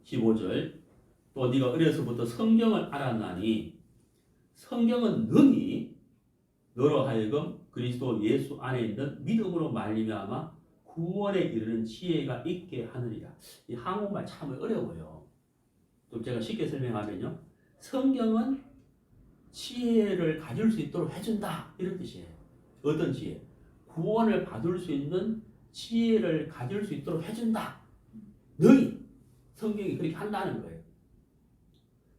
15절. 또 네가 어려서부터 성경을 알았나니 성경은 능히 너로 하여금 그리스도 예수 안에 있는 믿음으로 말미암아 구원에 이르는 지혜가 있게 하느니라. 이 한국말 참 어려워요. 좀 제가 쉽게 설명하면요. 성경은 지혜를 가질 수 있도록 해준다. 이런 뜻이에요. 어떤 지혜? 구원을 받을 수 있는 지혜를 가질 수 있도록 해준다. 능히 성경이 그렇게 한다는 거예요.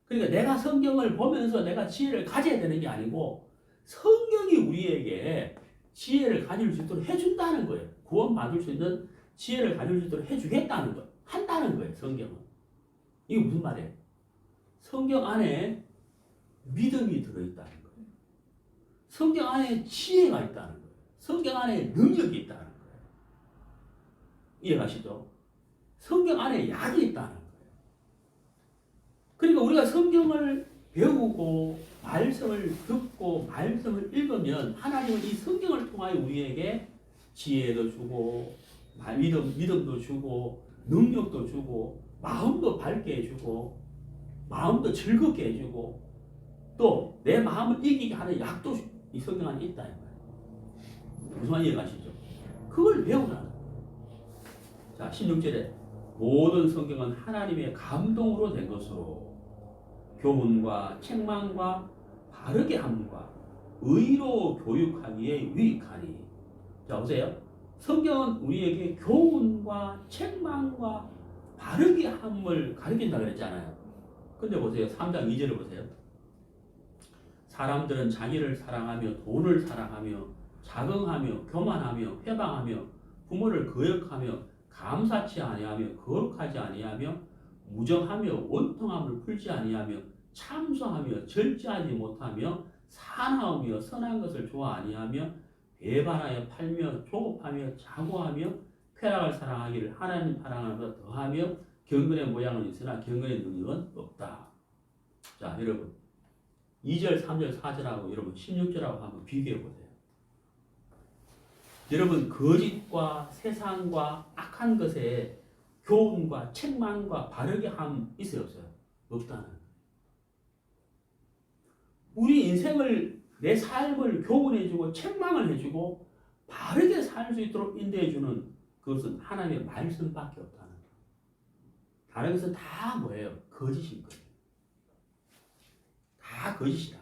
그러니까 내가 성경을 보면서 내가 지혜를 가져야 되는 게 아니고 성경이 우리에게 지혜를 가질 수 있도록 해준다는 거예요. 구원받을 수 있는 지혜를 가질 수 있도록 해주겠다는 거예요. 한다는 거예요. 성경은. 이게 무슨 말이에요? 성경 안에 믿음이 들어있다는 거예요. 성경 안에 지혜가 있다는 거예요. 성경 안에 능력이 있다는 거예요. 이해가시죠? 성경 안에 약이 있다는 거예요. 그러니까 우리가 성경을 배우고 말씀을 듣고 말씀을 읽으면 하나님은 이 성경을 통하여 우리에게 지혜도 주고 믿음도 주고 능력도 주고 마음도 밝게 해주고 마음도 즐겁게 해주고 또 내 마음을 이기게 하는 약도 이 성경 안에 있다. 무슨 말인지 이해가시죠? 그걸 배우라는 거예요. 자, 16절에 모든 성경은 하나님의 감동으로 된 것으로 교훈과 책망과 바르게 함과 의로 교육하기에 유익하니. 자 보세요. 성경은 우리에게 교훈과 책망과 바르게 함을 가르친다 그랬잖아요. 근데 보세요. 3장 2절을 보세요. 사람들은 자기를 사랑하며 돈을 사랑하며 자긍하며 교만하며 회방하며 부모를 거역하며 감사치 아니하며 거룩하지 아니하며 무정하며 원통함을 풀지 아니하며 참소하며 절제하지 못하며 사나우며 선한 것을 좋아 아니하며 배반하여 팔며 조급하며 자고하며 쾌락을 사랑하기를 하나님 사랑하는 것보다 더하며 경건의 모양은 있으나 경건의 능력은 없다. 자 여러분 2절, 3절, 4절하고 여러분 16절하고 한번 비교해 보세요. 여러분 거짓과 세상과 악한 것에 교훈과 책망과 바르게 함 있어요 없어요? 없다는 거예요. 우리 인생을 내 삶을 교훈해주고 책망을 해주고 바르게 살 수 있도록 인도해주는 그것은 하나님의 말씀밖에 없다는 거예요. 다른 것은 다 뭐예요? 거짓인 거예요. 다 거짓이다.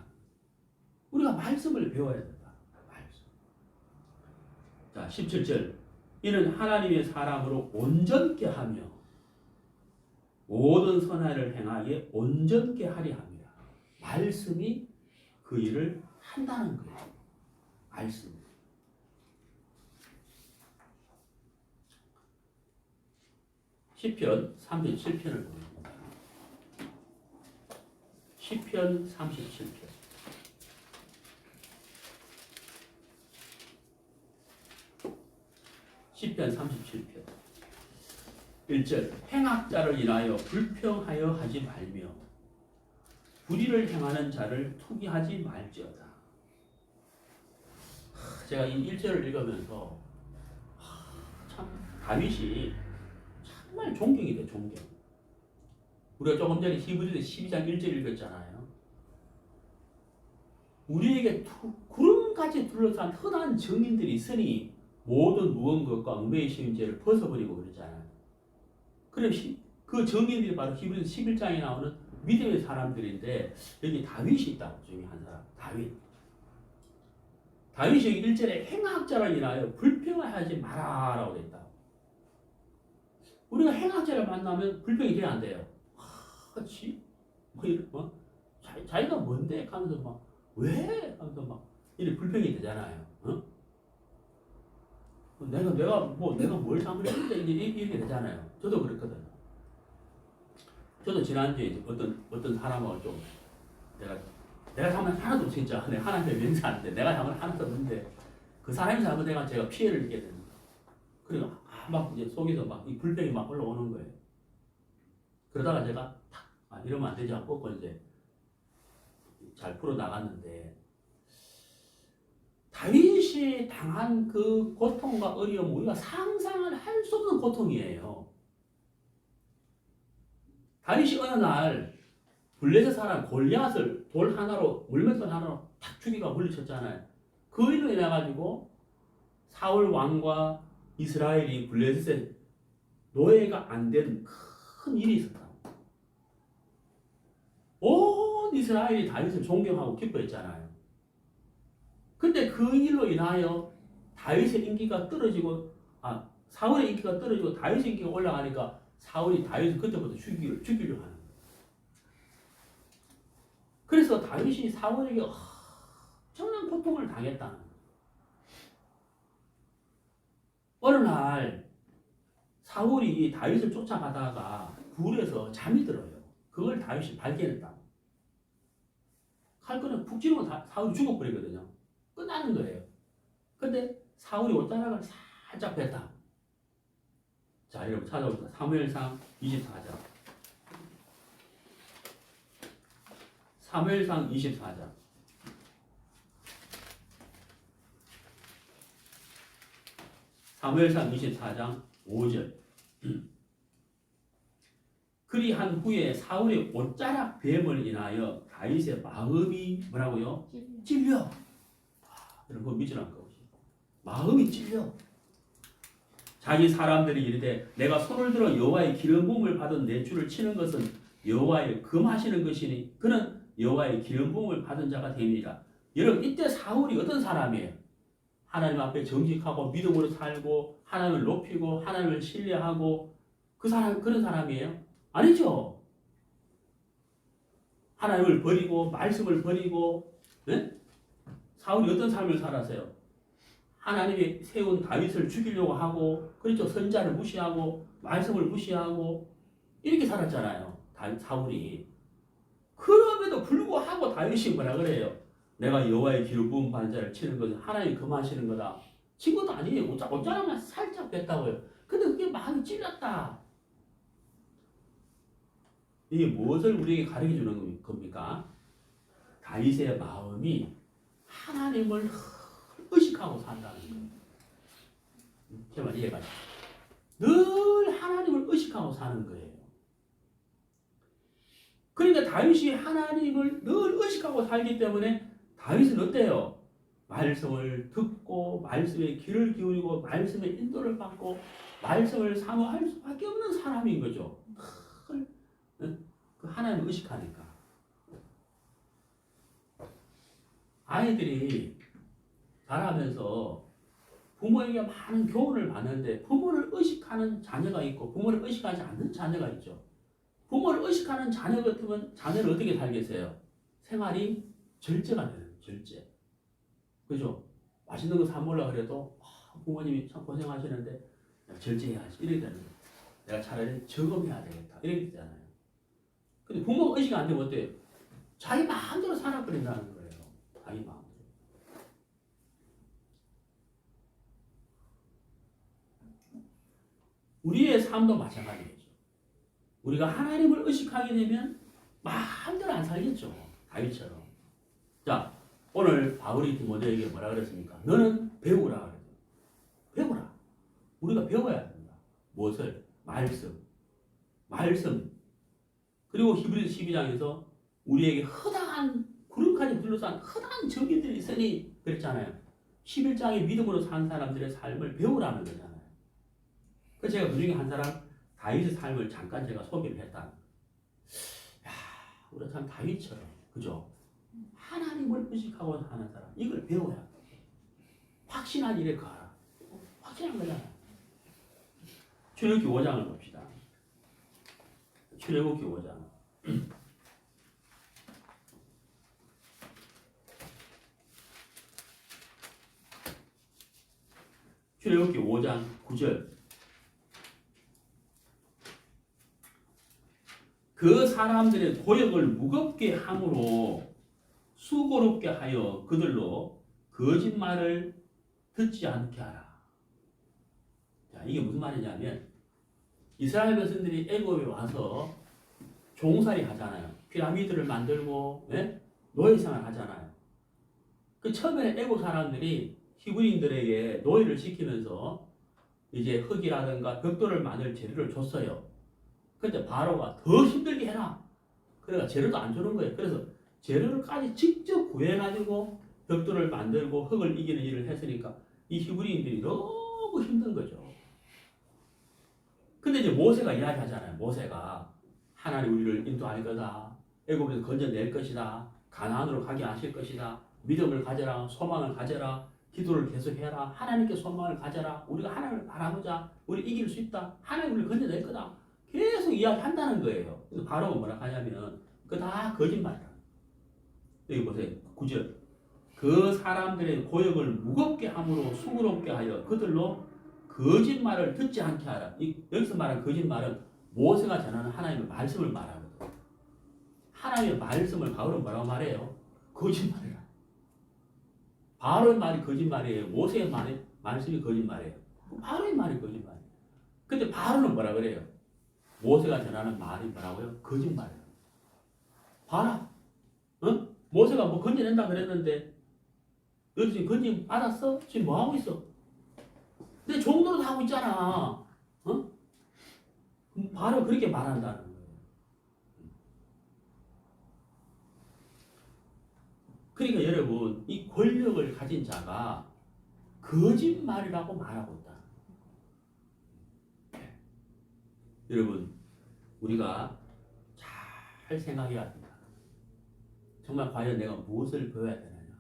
우리가 말씀을 배워야 된다. 말씀. 자, 17절. 이는 하나님의 사람으로 온전케 하며 모든 선한을 행하기에 온전케 하리 합니다. 말씀이 그 일을 한다는 거예요. 말씀. 시편 37편을 보겠습니다. 시편 37편. 시편 37편 1절 행악자를 인하여 불평하여 하지 말며 불의를 행하는 자를 투기하지 말지어다. 제가 이 1절을 읽으면서 참 다윗이 정말 존경이 돼. 존경. 우리가 조금 전에 히브리서 12장 1절 읽었잖아요. 우리에게 구름같이 둘러싼 흔한 정인들이 있으니 모든 무언것과 얽매이 씌운 죄를 벗어버리고 그러잖아요. 그럼 그 정인들이 바로 히브리서 11장에 나오는 믿음의 사람들인데 여기 다윗이 있다. 중에 한 사람. 다윗. 다윗이 여기 1절에 행악자를 인하여 불평하지 마라라고 되어 있다. 우리가 행악자를 만나면 불평이 돼야 안 돼요. 그렇지? 자기가 뭔데? 하면서 막 왜? 하면서 막 이렇게 불평이 되잖아요. 어? 내가 뭘 잘못했는데 이렇게 되잖아요. 저도 그랬거든요. 저도 지난주에 이제 어떤 사람하고 좀 내가 잘못 하나도 진짜 내 하나님의 맹세하는데 내가 잘못 하나도 없는데 그 사람이 잘못해가 제가 피해를 입게 됩니다. 그리고 막 이제 속에서 막 이 불평이 막 올라오는 거예요. 그러다가 제가 이러면 안 되지 않고 이제 잘 풀어 나갔는데 다윗이 당한 그 고통과 어려움 우리가 상상을 할 수 없는 고통이에요. 다윗이 어느 날 블레셋 사람 골리앗을 돌 하나로 물맷돌 하나로 탁 죽이가 물리쳤잖아요. 그 일로 인해 가지고 사울 왕과 이스라엘이 블레셋의 노예가 안 된 큰 일이 있었다. 온 이스라엘이 다윗을 존경하고 기뻐했잖아요. 근데 그 일로 인하여 다윗의 인기가 떨어지고 사울의 인기가 떨어지고 다윗의 인기가 올라가니까 사울이 다윗을 그때부터 죽이려고 하는 거예요. 그래서 다윗이 사울에게 엄청난 고통을 당했다는 거예요. 어느 날 사울이 다윗을 쫓아가다가 굴에서 잠이 들어요. 그걸 다윗이 발견했다. 칼끈을 푹 찌르면 사울이 죽어버리거든요. 끝나는 거예요. 근데 사울이 옷자락을 살짝 뺐다. 자, 여러분 찾아봅시다. 사무엘상 24장. 사무엘상 24장. 사무엘상 24장 5절. 그리한 후에 사울의 옷자락 뱀을 인하여 다윗의 마음이 뭐라고요? 찔려. 여러분 믿으라 한 것이 마음이 찔려. 자기 사람들이 이르되 내가 손을 들어 여호와의 기름 부음을 받은 내 주를 치는 것은 여호와의 금하시는 것이니 그는 여호와의 기름 부음을 받은 자가 됩니다. 여러분 이때 사울이 어떤 사람이에요? 하나님 앞에 정직하고 믿음으로 살고 하나님을 높이고 하나님을 신뢰하고 그 사람 그런 사람이에요? 아니죠. 하나님을 버리고 말씀을 버리고 네? 사울이 어떤 삶을 살았어요? 하나님이 세운 다윗을 죽이려고 하고 그렇죠. 선자를 무시하고 말씀을 무시하고 이렇게 살았잖아요. 사울이. 그럼에도 불구하고 다윗이 뭐라 그래요? 내가 여호와의 기름 부은 반자를 치는 것은 하나님이 금하시는 거다. 친 것도 아니에요. 옷자락만 살짝 뺐다고요. 근데 그게 마음이 찔렸다. 이게 무엇을 우리에게 가르쳐 주는 겁니까? 다윗의 마음이 하나님을 의식하고 산다는 거예요. 제 말 이해가 돼요. 늘 하나님을 의식하고 사는 거예요. 그러니까 다윗이 하나님을 늘 의식하고 살기 때문에 다윗은 어때요? 말씀을 듣고 말씀에 귀를 기울이고 말씀의 인도를 받고 말씀을 사모할 수밖에 없는 사람인 거죠. 그 하나님을 의식하니까. 아이들이 자라면서 부모에게 많은 교훈을 받는데 부모를 의식하는 자녀가 있고 부모를 의식하지 않는 자녀가 있죠. 부모를 의식하는 자녀 같으면 자녀를 어떻게 살겠어요? 생활이 절제가 되는 절제. 그죠? 맛있는 거 사 먹으려고 그래도 부모님이 참 고생하시는데 절제해야지 이렇게 되는 거예요. 내가 차라리 저금해야 되겠다 이렇게 되잖아요. 근데 부모가 의식 안 되면 어때요? 자기 마음대로 살아버린다는 거예요. 자기 마음대로. 우리의 삶도 마찬가지겠죠. 우리가 하나님을 의식하게 되면 마음대로 안 살겠죠. 다윗처럼. 자, 오늘 바울이 디모데에게 뭐라 그랬습니까? 너는 배우라 그랬죠. 배우라. 우리가 배워야 합니다. 무엇을? 말씀. 그리고 히브리서 12장에서 우리에게 허다한 구름까지 둘러싼 허다한 적인들이 있으니 그랬잖아요. 11장에 믿음으로 산 사람들의 삶을 배우라는 거잖아요. 그래서 제가 그 중에 한 사람 다윗의 삶을 잠깐 제가 소개를 했다. 우리가 참 다윗처럼 그죠? 하나님을 의식하고 사는 사람 이걸 배워야 돼. 확신한 일에 가라. 확신한 거잖아. 출애굽기 5장을 봅시다. 출애굽기 5장. 출애굽기 5장 9절. 그 사람들의 고역을 무겁게 함으로 수고롭게 하여 그들로 거짓말을 듣지 않게 하라. 자, 이게 무슨 말이냐면 이스라엘 백성들이 애굽에 와서 종살이 하잖아요. 피라미드를 만들고 노예생활 하잖아요. 그 처음에 애굽 사람들이 히브리인들에게 노예를 시키면서 이제 흙이라든가 벽돌을 만들 재료를 줬어요. 근데 바로가 더 힘들게 해라. 그래가 재료도 안 주는 거예요. 그래서 재료를까지 직접 구해가지고 벽돌을 만들고 흙을 이기는 일을 했으니까 이 히브리인들이 너무 힘든 거죠. 근데 이제 모세가 이야기하잖아요. 모세가 하나님 우리를 인도할 거다. 애굽에서 건져낼 것이다. 가나안으로 가게 하실 것이다. 믿음을 가져라. 소망을 가져라. 기도를 계속해라. 하나님께 소망을 가져라. 우리가 하나님을 바라보자. 우리 이길 수 있다. 하나님 우리를 건져낼 거다. 계속 이야기한다는 거예요. 그래서 바로 뭐라 하냐면 그거 다 거짓말이다. 여기 보세요. 9절. 그 사람들의 고역을 무겁게 함으로 수고롭게 하여 그들로 거짓말을 듣지 않게 하라. 여기서 말하는 거짓말은 모세가 전하는 하나님의 말씀을 말하거든. 하나님의 말씀을 바울은 뭐라고 말해요? 거짓말이라. 바울의 말이 거짓말이에요. 모세의 말씀이 거짓말이에요. 바울의 말이 거짓말이에요. 근데 바울은 뭐라 그래요? 모세가 전하는 말이 뭐라고요? 거짓말이에요. 봐라. 모세가 뭐 건져낸다 그랬는데 너희 지금 건짐 받았어? 지금 뭐 하고 있어? 내 종로로 하고 있잖아. 바로 그렇게 말한다는 거예요. 그러니까 여러분 이 권력을 가진 자가 거짓말이라고 말하고 있다. 여러분 우리가 잘 생각해야 합니다. 정말 과연 내가 무엇을 배워야 되느냐.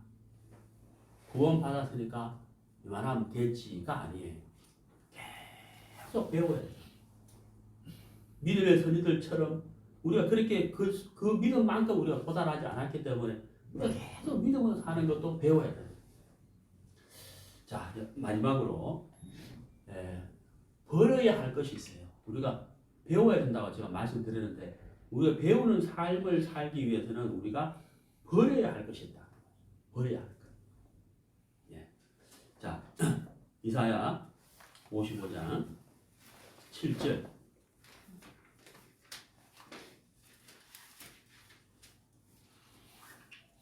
구원 받았으니까 이만하면 됐지가 아니에요. 계속 배워야 돼요. 믿음의 선지들처럼 우리가 그렇게 그 믿음만큼 우리가 도달하지 않았기 때문에 우리가 계속 믿음으로 사는 것도 배워야 돼요. 자, 마지막으로 버려야 할 것이 있어요. 우리가 배워야 된다고 제가 말씀드렸는데 우리가 배우는 삶을 살기 위해서는 우리가 버려야 할 것이 있다. 버려야 할 것. 예. 자, 이사야 55장 7절.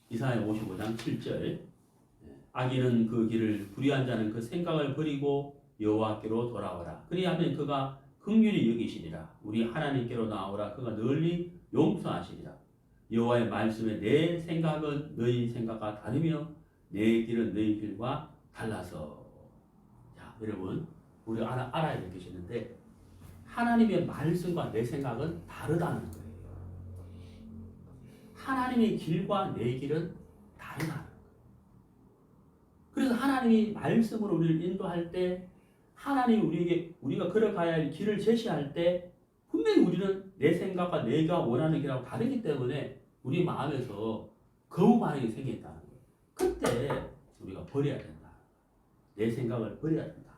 이사야 55장 7절. 악인은 그 길을 불의한 자는 그 생각을 버리고 여호와께로 돌아오라. 그리하면 그가 긍휼히 여기시리라. 우리 하나님께로 나오라. 그가 널리 용서하시리라. 여호와의 말씀에 내 생각은 너희 생각과 다르며 내 길은 너희 길과 달라서. 자, 여러분 우리가 알아야 될 것이 있는데 하나님의 말씀과 내 생각은 다르다는 거예요. 하나님의 길과 내 길은 다르다는 거예요. 그래서 하나님이 말씀으로 우리를 인도할 때 하나님이 우리에게 우리가 걸어가야 할 길을 제시할 때 분명히 우리는 내 생각과 내가 원하는 길하고 다르기 때문에 우리 마음에서 거부 반응이 생긴다는 거예요. 그때 우리가 버려야 된다. 내 생각을 버려야 된다.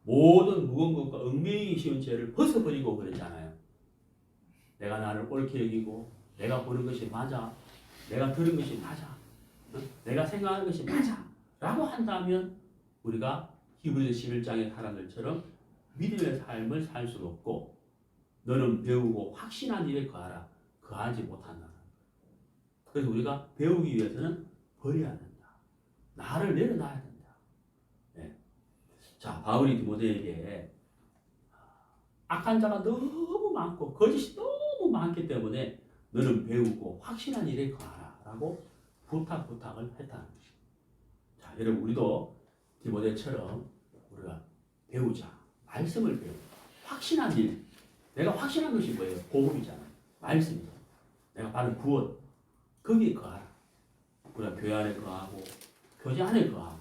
모든 무거운 것과 얽매이기 쉬운 죄를 벗어버리고 그러잖아요. 내가 나를 옳게 여기고 내가 보는 것이 맞아. 내가 들은 것이 맞아. 내가 생각하는 것이 맞아. 라고 한다면 우리가 히브리서 11장의 사람들처럼 믿음의 삶을 살 수 없고 너는 배우고 확신한 일에 거하라. 거하지 못한다. 그래서 우리가 배우기 위해서는 버려야 된다. 나를 내려놔야 된다. 네. 자, 바울이 디모데에게 악한 자가 너무 많고 거짓이 너무 많기 때문에 너는 배우고 확신한 일에 거하라. 라고 부탁을 했다는 것입니다. 자, 여러분 우리도 디모데처럼 우리가 배우자. 말씀을 배우자. 확신한 일. 내가 확신한 것이 뭐예요? 복음이잖아요. 말씀이죠. 내가 받은 구원. 거기에 거하라. 우리가 교회 안에 거하고 교제 안에 거하고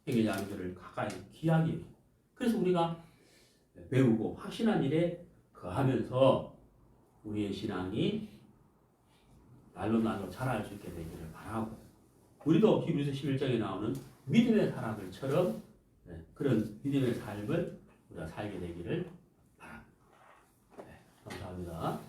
행위자들을 가까이 귀하게 여기고 그래서 우리가 배우고 확신한 일에 거하면서 우리의 신앙이 날로 자랄 수 있게 되기를 바라고 우리도 히브리서 11장에 나오는 믿음의 사람들처럼 그런 믿음의 삶을 우리가 살게 되기를 바랍니다. 감사합니다.